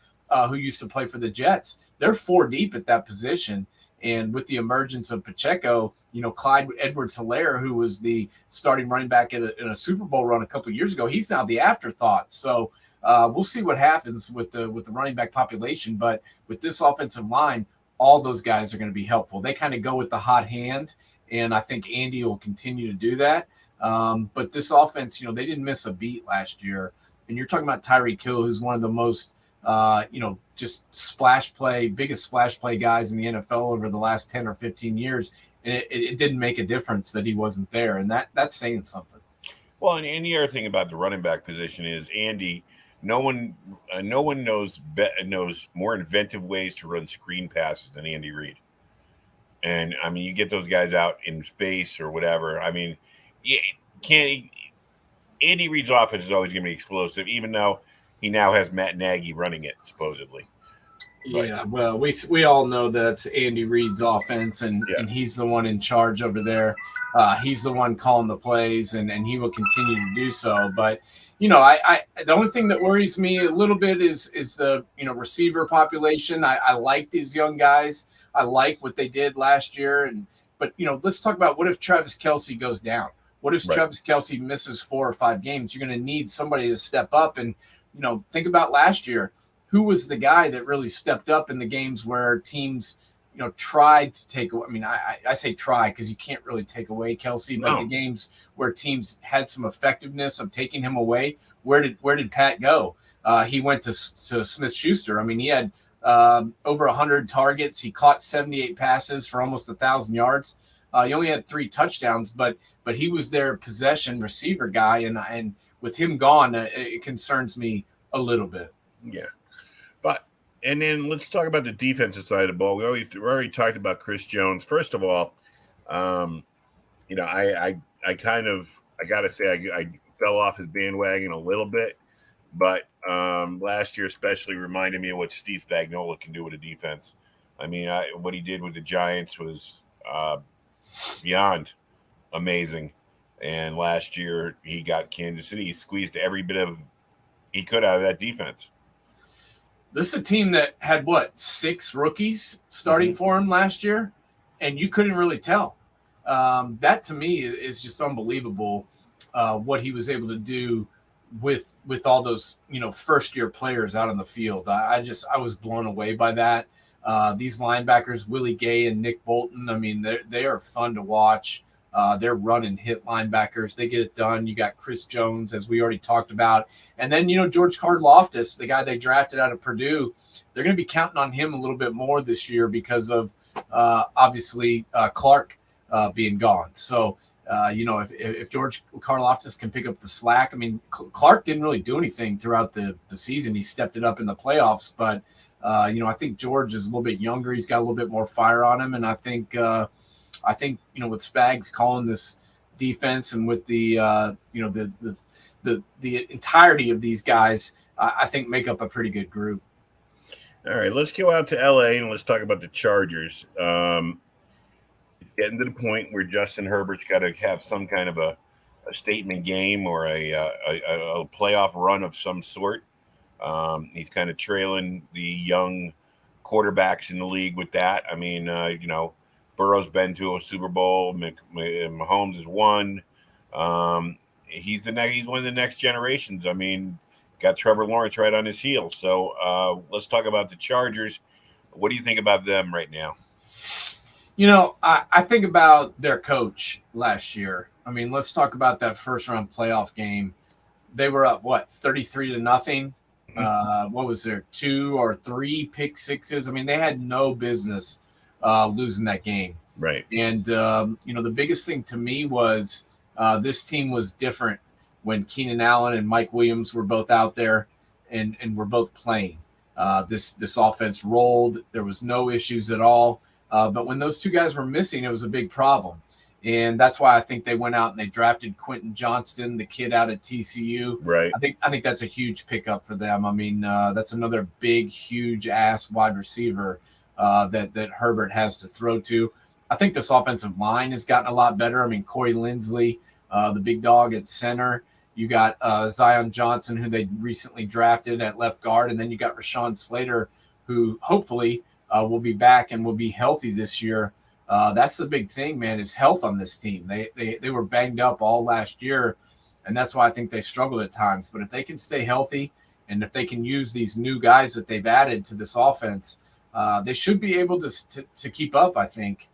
who used to play for the Jets. They're 4 deep at that position. And with the emergence of Pacheco, Clyde Edwards-Helaire, who was the starting running back in a Super Bowl run a couple of years ago, he's now the afterthought. So we'll see what happens with the running back population. But with this offensive line, all those guys are going to be helpful. They kind of go with the hot hand, and I think Andy will continue to do that. But this offense, they didn't miss a beat last year. And you're talking about Tyreek Hill, who's one of the most, just biggest splash play guys in the NFL over the last 10 or 15 years. And it didn't make a difference that he wasn't there. And that's saying something. Well, and the other thing about the running back position is Andy. No one knows more inventive ways to run screen passes than Andy Reid. And I mean, you get those guys out in space or whatever. I mean, Yeah, can't. Andy Reid's offense is always going to be explosive, even though he now has Matt Nagy running it supposedly. But Yeah, well, we all know that's Andy Reid's offense, and yeah, he's the one in charge over there. He's the one calling the plays, and he will continue to do so. But I the only thing that worries me a little bit is the receiver population. I like these young guys. I like what they did last year, but let's talk about what if Travis Kelce goes down. What if right. Travis Kelce misses 4 or 5 games? You're going to need somebody to step up, and think about last year. Who was the guy that really stepped up in the games where teams, tried to take away? I mean, I say try because you can't really take away Kelce, but the No, games where teams had some effectiveness of taking him away, where did Pat go? He went to Smith Schuster. I mean, he had over 100 targets. He caught 78 passes for almost 1,000 yards. He only had 3 touchdowns, but he was their possession receiver guy, and with him gone, it concerns me a little bit. yeah. But and then let's talk about the defensive side of the ball. We already talked about Chris Jones. First of all, I kind of I gotta say I fell off his bandwagon a little bit, but last year especially reminded me of what Steve Spagnuolo can do with a defense. I mean, what he did with the Giants was beyond amazing. And last year he got Kansas City. He squeezed every bit of he could out of that defense. This is a team that had 6 rookies starting for him last year, and you couldn't really tell. That to me is just unbelievable. What he was able to do with all those first year players out on the field. I was blown away by that. These linebackers, Willie Gay and Nick Bolton. I mean, they are fun to watch. They're run and hit linebackers. They get it done. You got Chris Jones, as we already talked about. And then, George Karlaftis, the guy they drafted out of Purdue, they're going to be counting on him a little bit more this year because of, obviously, Clark being gone. So, if George Karlaftis can pick up the slack, I mean, Clark didn't really do anything throughout the season. He stepped it up in the playoffs. But, I think George is a little bit younger. He's got a little bit more fire on him. And I think with Spags calling this defense and with the entirety of these guys, I think make up a pretty good group. All right, let's go out to LA and let's talk about the Chargers. Getting to the point where Justin Herbert's got to have some kind of a statement game or a playoff run of some sort. He's kind of trailing the young quarterbacks in the league with that. I mean, Burrow's been to a Super Bowl. Mahomes has won. He's one of the next generations. I mean, got Trevor Lawrence right on his heels. So let's talk about the Chargers. What do you think about them right now? I think about their coach last year. I mean, let's talk about that first round playoff game. They were up 33-0. What was there, 2 or 3 pick sixes? I mean, they had no business losing that game. Right. And, the biggest thing to me was this team was different when Keenan Allen and Mike Williams were both out there and were both playing. This offense rolled. There was no issues at all. But when those 2 guys were missing, it was a big problem. And that's why I think they went out and they drafted Quentin Johnston, the kid out at TCU. Right. I think that's a huge pickup for them. I mean, that's another big, huge ass wide receiver that Herbert has to throw to. I think this offensive line has gotten a lot better. I mean, Corey Linsley, the big dog at center. You got Zion Johnson, who they recently drafted at left guard. And then you got Rashawn Slater, who hopefully will be back and will be healthy this year. That's the big thing, man, is health on this team. They were banged up all last year, and that's why I think they struggled at times. But if they can stay healthy and if they can use these new guys that they've added to this offense, they should be able to keep up, I think.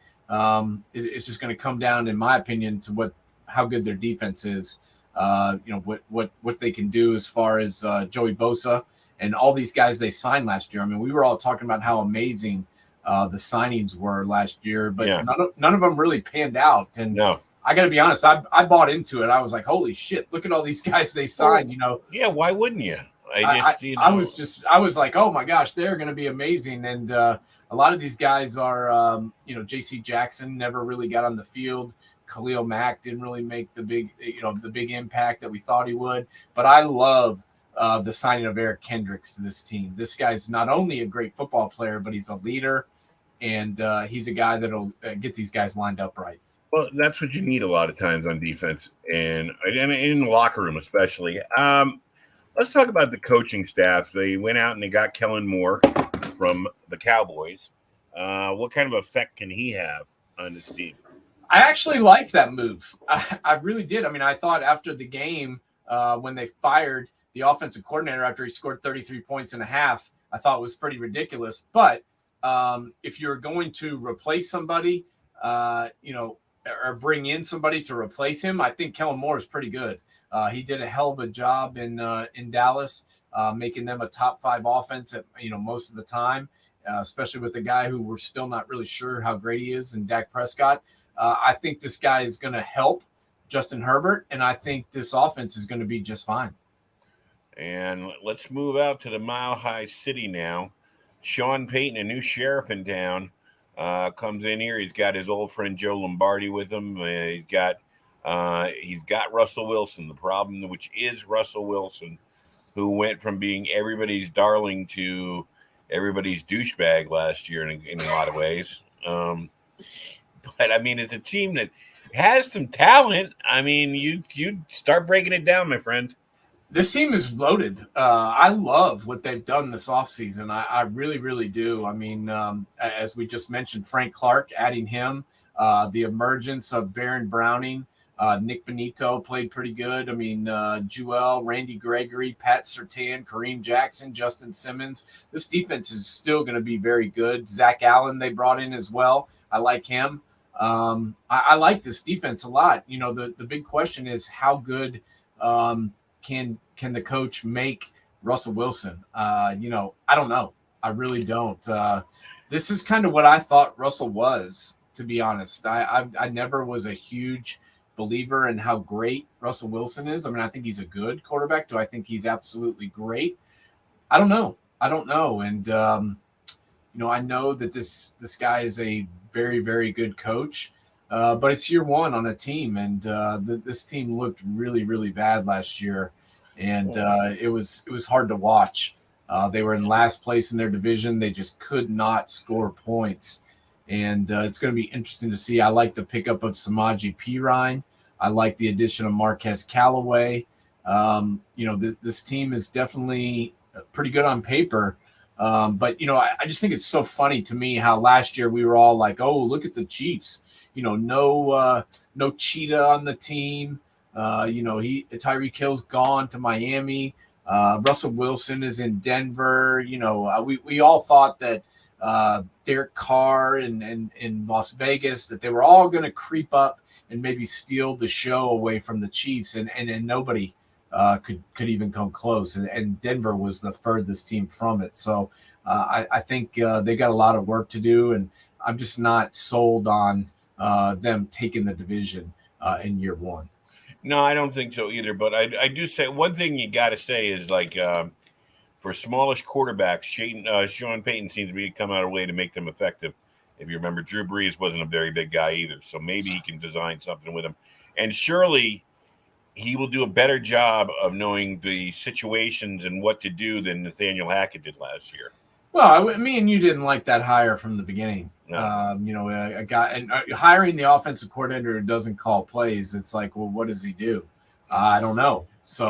It's just going to come down, in my opinion, to how good their defense is. What they can do as far as Joey Bosa and all these guys they signed last year. I mean, we were all talking about how amazing the signings were last year, but none of them really panned out. And no. I got to be honest, I bought into it. I was like, holy shit, look at all these guys they signed. Yeah, why wouldn't you? I was like, oh my gosh, they're going to be amazing. And a lot of these guys are, J.C. Jackson never really got on the field. Khalil Mack didn't really make the big impact that we thought he would. But I love the signing of Eric Kendricks to this team. This guy's not only a great football player, but he's a leader, and he's a guy that'll get these guys lined up right. Well, that's what you need a lot of times on defense and in the locker room, especially. Let's talk about the coaching staff. They went out and they got Kellen Moore from the Cowboys. What kind of effect can he have on this team? I actually liked that move. I really did. I mean, I thought after the game when they fired the offensive coordinator after he scored 33 points in a half, I thought it was pretty ridiculous. But if you're going to replace somebody, or bring in somebody to replace him, I think Kellen Moore is pretty good. He did a hell of a job in Dallas, making them a top 5 offense at most of the time, especially with the guy who we're still not really sure how great he is, and Dak Prescott. I think this guy is going to help Justin Herbert, and I think this offense is going to be just fine. And let's move out to the Mile High City now. Sean Payton, a new sheriff in town, comes in here. He's got his old friend Joe Lombardi with him. He's got Russell Wilson. The problem, which is Russell Wilson, who went from being everybody's darling to everybody's douchebag last year in a lot of ways. But I mean, it's a team that has some talent. I mean, you start breaking it down, my friend. This team is loaded. I love what they've done this offseason. I really, really do. I mean, as we just mentioned, Frank Clark, adding him, the emergence of Baron Browning, Nick Benito played pretty good. I mean, Jewel, Randy Gregory, Pat Surtain, Kareem Jackson, Justin Simmons. This defense is still going to be very good. Zach Allen they brought in as well. I like him. I like this defense a lot. The big question is how good can the coach make Russell Wilson? I don't know. I really don't. This is kind of what I thought Russell was, to be honest. I never was a huge believer in how great Russell Wilson is. I mean, I think he's a good quarterback. Do I think he's absolutely great? I don't know. And, I know that this guy is a very, very good coach. But it's year one on a team, and this team looked really, really bad last year, and it was hard to watch. They were in last place in their division. They just could not score points, and it's going to be interesting to see. I like the pickup of Samaje Perine. I like the addition of Marquez Callaway. This team is definitely pretty good on paper. But I just think it's so funny to me how last year we were all like, oh, look at the Chiefs. No Cheetah on the team. Tyreek Hill's gone to Miami. Russell Wilson is in Denver. We all thought that Derek Carr in Las Vegas, that they were all going to creep up and maybe steal the show away from the Chiefs, and nobody could even come close. And Denver was the furthest team from it. So I think they got a lot of work to do, and I'm just not sold on them taking the division in year one. No, I don't think so either. But I do say one thing you got to say is like for smallish quarterbacks, Sean Payton seems to be come out of way to make them effective. If you remember, Drew Brees wasn't a very big guy either, so maybe he can design something with him. And surely he will do a better job of knowing the situations and what to do than Nathaniel Hackett did last year. Well, me and you didn't like that hire from the beginning. No. A guy and hiring the offensive coordinator who doesn't call plays. It's like, well, what does he do? I don't know. So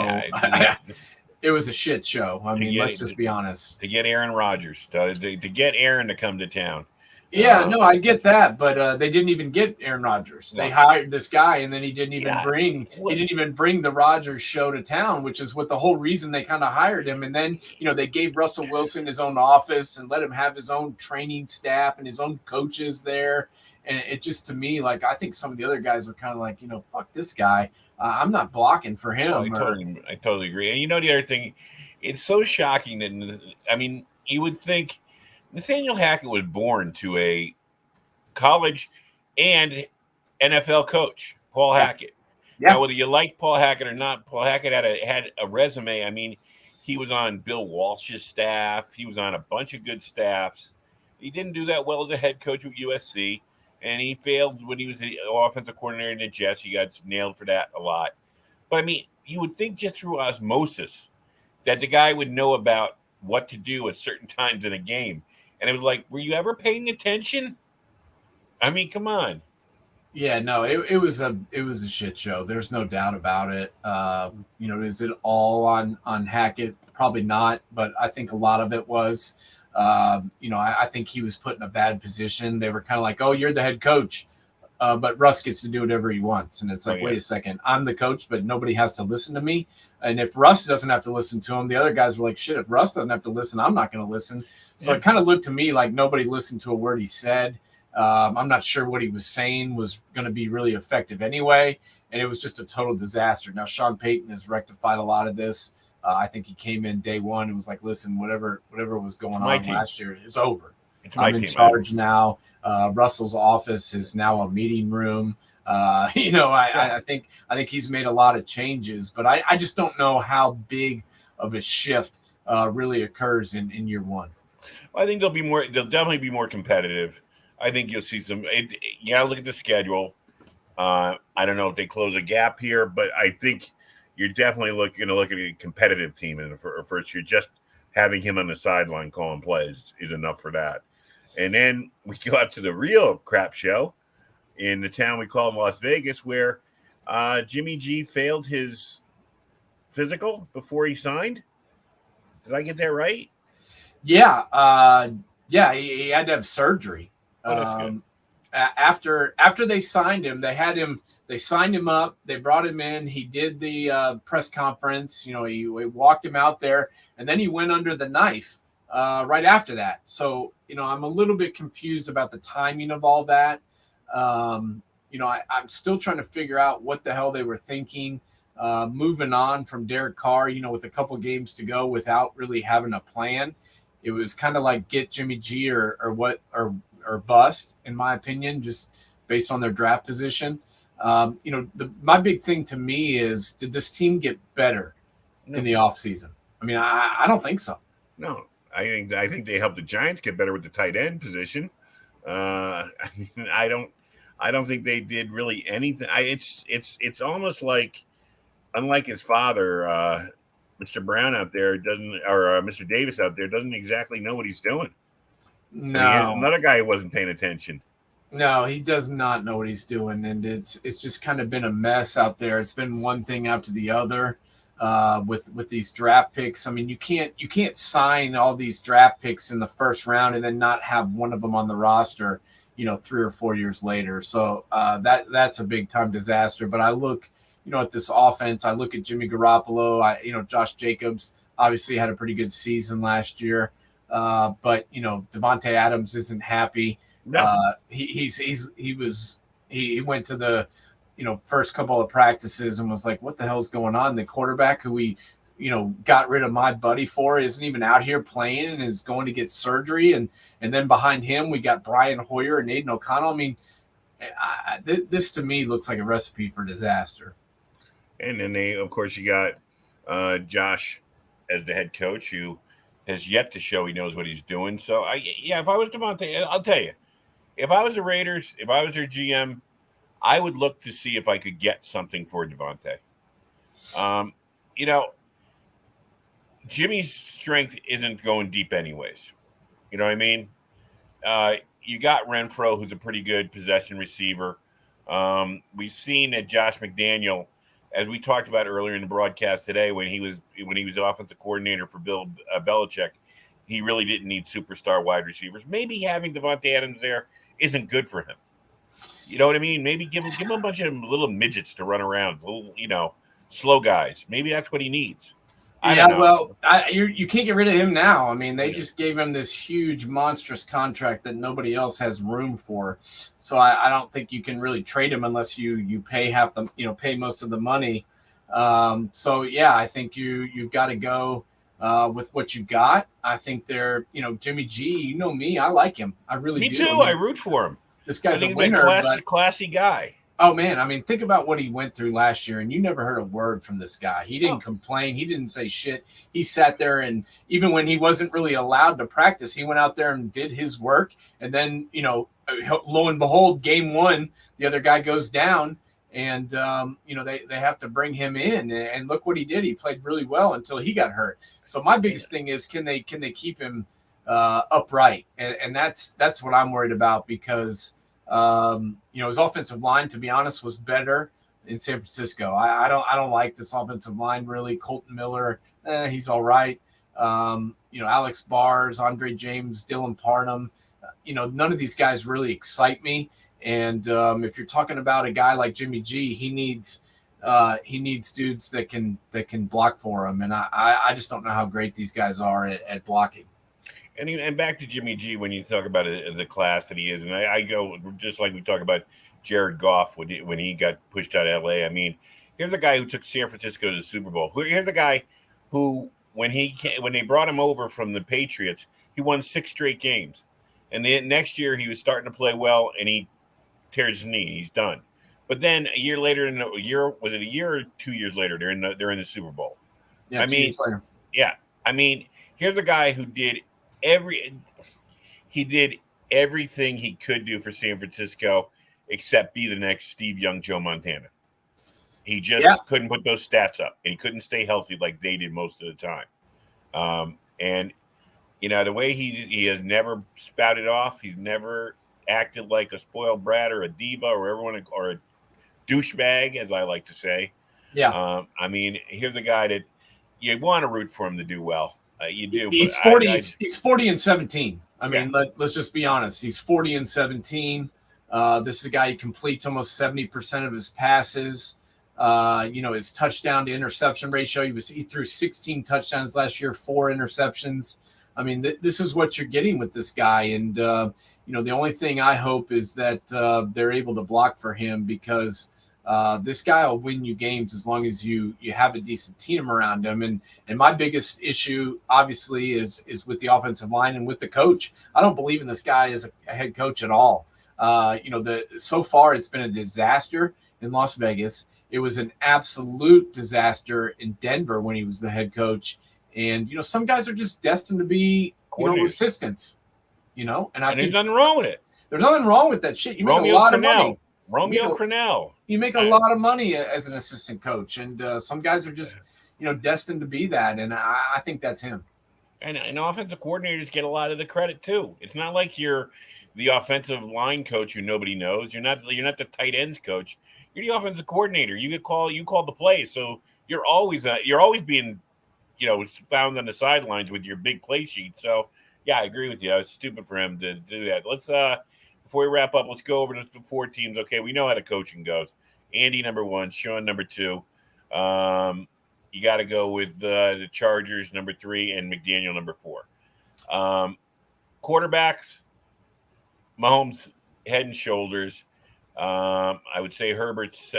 it was a shit show. I mean, let's just be honest. To get Aaron Rodgers, to get Aaron to come to town. Yeah, no, I get that, but they didn't even get Aaron Rodgers. They hired this guy, and then he didn't even bring the Rodgers show to town, which is what the whole reason they kind of hired him. And then they gave Russell Wilson his own office and let him have his own training staff and his own coaches there. And it just, to me, like, I think some of the other guys were kind of like, fuck this guy. I'm not blocking for him. I totally agree. And the other thing, it's so shocking that you would think Nathaniel Hackett was born to a college and NFL coach, Paul Hackett. Yeah. Now, whether you like Paul Hackett or not, Paul Hackett had a resume. I mean, he was on Bill Walsh's staff. He was on a bunch of good staffs. He didn't do that well as a head coach with USC, and he failed when he was the offensive coordinator in the Jets. He got nailed for that a lot. But I mean, you would think just through osmosis that the guy would know about what to do at certain times in a game. And it was like, were you ever paying attention? I mean, come on. Yeah, no, it was a shit show. There's no doubt about it. Is it all on Hackett? Probably not, but I think a lot of it was. I think he was put in a bad position. They were kind of like, "Oh, you're the head coach," but Russ gets to do whatever he wants, and it's like, wait a second, I'm the coach, but nobody has to listen to me. And if Russ doesn't have to listen to him, the other guys were like, "Shit, if Russ doesn't have to listen, I'm not going to listen." So it kind of looked to me like nobody listened to a word he said. I'm not sure what he was saying was going to be really effective anyway, and it was just a total disaster. Now, Sean Payton has rectified a lot of this. I think he came in day one and was like, listen, whatever was going on last year is over. I'm in charge now. Russell's office is now a meeting room. I think he's made a lot of changes, but I just don't know how big of a shift really occurs in year one. Well, I think they'll definitely be more competitive. I think you'll see some. You got to look at the schedule. I don't know if they close a gap here, but I think you're definitely going to look at a competitive team in the first year. Just having him on the sideline calling plays is enough for that. And then we go out to the real crap show in the town we call Las Vegas, where Jimmy G failed his physical before he signed. Did I get that right? Yeah. He had to have surgery. After they signed him, they signed him up. They brought him in. He did the press conference. He walked him out there, and then he went under the knife right after that. So, I'm a little bit confused about the timing of all that. I'm still trying to figure out what the hell they were thinking. Moving on from Derek Carr, with a couple games to go without really having a plan. It was kind of like get Jimmy G or bust, in my opinion, just based on their draft position. My big thing to me is, did this team get better in the offseason? I mean, I don't think so. No, I think they helped the Giants get better with the tight end position. I don't think they did really anything. It's almost like, unlike his father, Mr. Brown out there Mr. Davis out there doesn't exactly know what he's doing. No, I mean, another guy who wasn't paying attention. No, he does not know what he's doing, and it's just kind of been a mess out there. It's been one thing after the other with these draft picks. I mean, you can't sign all these draft picks in the first round and then not have one of them on the roster, 3 or 4 years later. So that's a big time disaster. But I look, at this offense. I look at Jimmy Garoppolo. Josh Jacobs obviously had a pretty good season last year. But Devontae Adams isn't happy. No. He went to the first couple of practices and was like, what the hell's going on? The quarterback who we got rid of my buddy for isn't even out here playing and is going to get surgery. And then behind him we got Brian Hoyer and Aiden O'Connell. I mean, this to me looks like a recipe for disaster. And then you got Josh as the head coach, who has yet to show he knows what he's doing. So, if I was Devontae, I'll tell you, if I was the Raiders, if I was their GM, I would look to see if I could get something for Devontae. Jimmy's strength isn't going deep anyways. You know what I mean? You got Renfro, who's a pretty good possession receiver. We've seen that Josh McDaniel, as we talked about earlier in the broadcast today, when he was offensive coordinator for Bill Belichick, he really didn't need superstar wide receivers. Maybe having Devontae Adams there isn't good for him. You know what I mean? Maybe give him a bunch of little midgets to run around, little, slow guys. Maybe that's what he needs. You can't get rid of him now. I mean, they just gave him this huge, monstrous contract that nobody else has room for. So I don't think you can really trade him unless you pay pay most of the money. I think you've got to go with what you got. I think they're, Jimmy G. Me, I like him. I really do. Me too. I root for him. This guy's a winner, classy guy. Oh, man. I mean, think about what he went through last year, and you never heard a word from this guy. He didn't complain. He didn't say shit. He sat there, and even when he wasn't really allowed to practice, he went out there and did his work. And then, lo and behold, game one, the other guy goes down, and they have to bring him in. And look what he did. He played really well until he got hurt. So my biggest thing is, can they keep him upright? And that's what I'm worried about, because his offensive line, to be honest, was better in San Francisco. I don't like this offensive line really. Colton Miller, he's all right. Alex Bars, Andre James, Dylan Parham, none of these guys really excite me. And if you're talking about a guy like Jimmy G, he needs dudes that can block for him. And I just don't know how great these guys are at blocking. And back to Jimmy G, when you talk about the class that he is, and I go just like we talk about Jared Goff when he got pushed out of LA. I mean, here's a guy who took San Francisco to the Super Bowl. Here's a guy who, when they brought him over from the Patriots, he won 6 straight games. And then next year he was starting to play well, and he tears his knee. He's done. But then a year later, was it a year or 2 years later? They're in the Super Bowl. Yeah, 2 years later. Yeah, I mean, here's a guy who did everything he could do for San Francisco, except be the next Steve Young, Joe Montana. He just couldn't put those stats up, and he couldn't stay healthy like they did most of the time. And the way he has never spouted off, he's never acted like a spoiled brat or a diva or a douchebag, as I like to say. Yeah. I mean, here's a guy that you want to root for him to do well. You do. He's 40. He's 40-17. I mean, let's just be honest. He's 40-17. This is a guy who completes almost 70% of his passes. His touchdown to interception ratio. He threw 16 touchdowns last year, 4 interceptions. I mean, this is what you're getting with this guy. And, the only thing I hope is that they're able to block for him, because this guy will win you games as long as you have a decent team around him. And my biggest issue, obviously, is with the offensive line and with the coach. I don't believe in this guy as a head coach at all. So far it's been a disaster in Las Vegas. It was an absolute disaster in Denver when he was the head coach. And, some guys are just destined to be, assistants, and I think there's nothing wrong with it. There's nothing wrong with that shit. You make a lot of money. Romeo Crennel. You make a lot of money as an assistant coach. And some guys are just, destined to be that. And I think that's him. And offensive coordinators get a lot of the credit too. It's not like you're the offensive line coach who nobody knows. You're not the tight ends coach. You're the offensive coordinator. You call the plays. So you're always being, found on the sidelines with your big play sheet. So yeah, I agree with you. It's stupid for him to do that. Let's before we wrap up, let's go over to the 4 teams. Okay, we know how the coaching goes. Andy number 1, Sean number 2. You got to go with the Chargers number 3 and McDaniel number 4. Quarterbacks, Mahomes head and shoulders. I would say Herbert's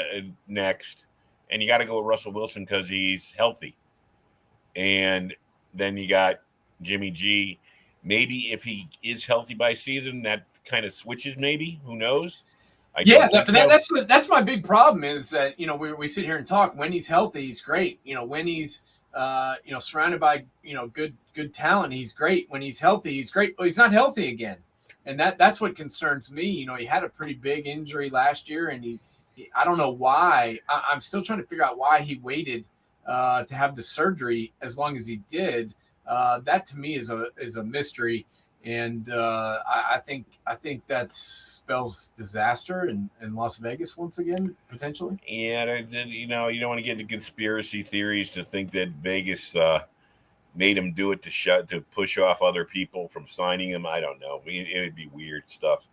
next, and you got to go with Russell Wilson because he's healthy. And then you got Jimmy G. Maybe if he is healthy by season, that kind of switches. Maybe, who knows? That's my big problem is that we sit here and talk. When he's healthy, he's great. When he's surrounded by good talent, he's great. When he's healthy, he's great. Well, he's not healthy again, and that's what concerns me. He had a pretty big injury last year, and I don't know why. I'm still trying to figure out why he waited to have the surgery as long as he did. That to me is a mystery, and I think that spells disaster in Las Vegas once again, potentially. Yeah, you don't want to get into conspiracy theories to think that Vegas made him do it to push off other people from signing him. I don't know. It would be weird stuff.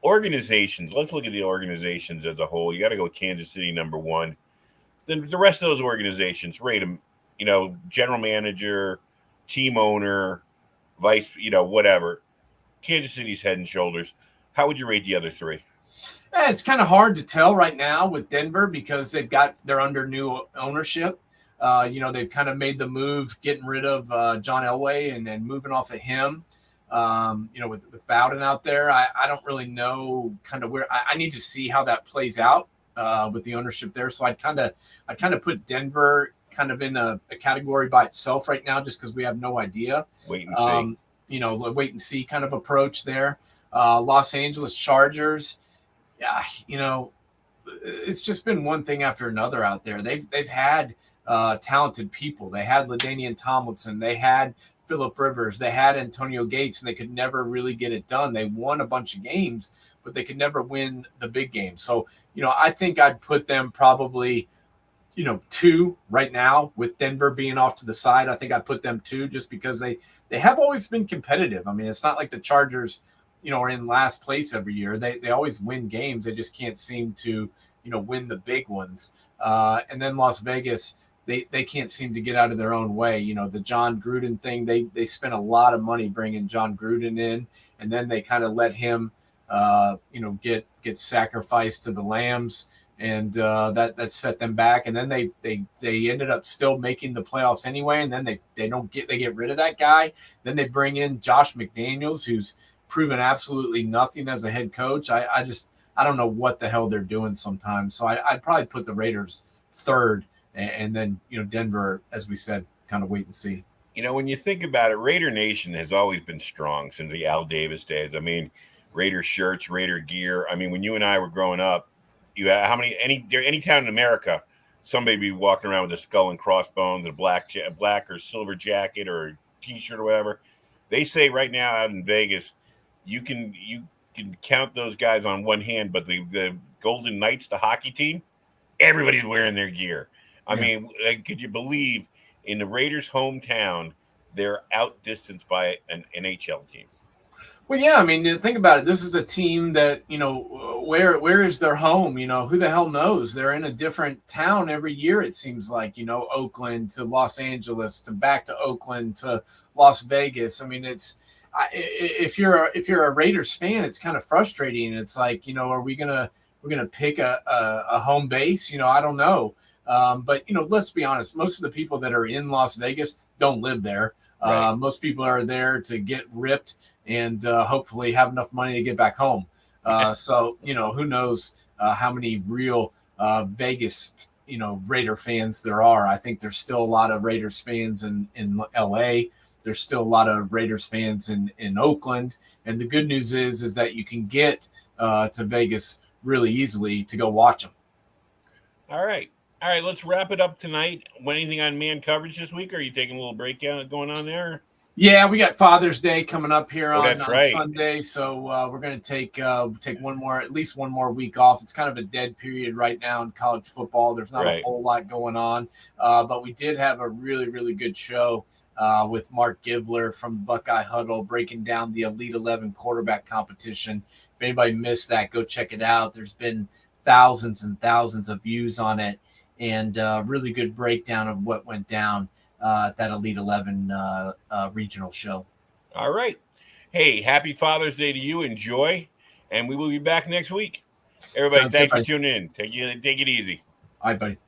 Organizations. Let's look at the organizations as a whole. You got to go with Kansas City number 1. Then the rest of those organizations, rate them. General manager, team owner, vice, whatever. Kansas City's head and shoulders. How would you rate the other 3? It's kind of hard to tell right now with Denver because they're under new ownership. They've kind of made the move, getting rid of John Elway and then moving off of him. With Bowden out there, I don't really know kind of where I need to see how that plays out with the ownership there. So I'd kind of put Denver kind of in a category by itself right now, just because we have no idea. Wait and see. Wait and see kind of approach there. Los Angeles Chargers, yeah, it's just been one thing after another out there. They've had talented people. They had LaDainian Tomlinson. They had Phillip Rivers. They had Antonio Gates, and they could never really get it done. They won a bunch of games, but they could never win the big game. So, I think I'd put them probably, 2 right now, with Denver being off to the side. I think I'd put them 2 just because they have always been competitive. I mean, it's not like the Chargers, are in last place every year. They always win games. They just can't seem to, win the big ones. And then Las Vegas, they can't seem to get out of their own way. The John Gruden thing, they spent a lot of money bringing John Gruden in, and then they kind of let him, get sacrificed to the Lambs, and that set them back. And then they ended up still making the playoffs anyway, and then they get rid of that guy. Then they bring in Josh McDaniels, who's proven absolutely nothing as a head coach. I don't know what the hell they're doing sometimes. So I'd probably put the Raiders 3rd, and then Denver, as we said, kind of wait and see. When you think about it, Raider Nation has always been strong since the Al Davis days. I mean, Raider shirts, Raider gear. I mean, when you and I were growing up, any town in America, somebody be walking around with a skull and crossbones, a black or silver jacket or a T-shirt or whatever. They say right now out in Vegas, you can count those guys on one hand, but the Golden Knights, the hockey team, everybody's wearing their gear. I mean, could you believe in the Raiders' hometown, they're outdistanced by an NHL team? Well, yeah, I mean, think about it. This is a team that, where is their home? Who the hell knows? They're in a different town every year, it seems like, Oakland to Los Angeles to back to Oakland to Las Vegas. I mean, if you're a Raiders fan, it's kind of frustrating. It's like, are we're gonna pick a home base? I don't know. But let's be honest. Most of the people that are in Las Vegas don't live there. Right. Most people are there to get ripped and hopefully have enough money to get back home. So who knows how many real Vegas Raider fans there are. I think there's still a lot of Raiders fans in LA. There's still a lot of Raiders fans in Oakland. And the good news is that you can get to Vegas really easily to go watch them. All right. Let's wrap it up tonight. Anything on man coverage this week? Or are you taking a little break going on there? Yeah, we got Father's Day coming up here on right. Sunday. So we're going to take at least one more week off. It's kind of a dead period right now in college football. There's not a whole lot going on. But we did have a really, really good show with Mark Givler from the Buckeye Huddle, breaking down the Elite 11 quarterback competition. If anybody missed that, go check it out. There's been thousands and thousands of views on it, and really good breakdown of what went down at that Elite 11 regional show. All right. Hey, happy Father's Day to you. Enjoy, and we will be back next week. Everybody, thanks for tuning in. Take it easy. All right, buddy.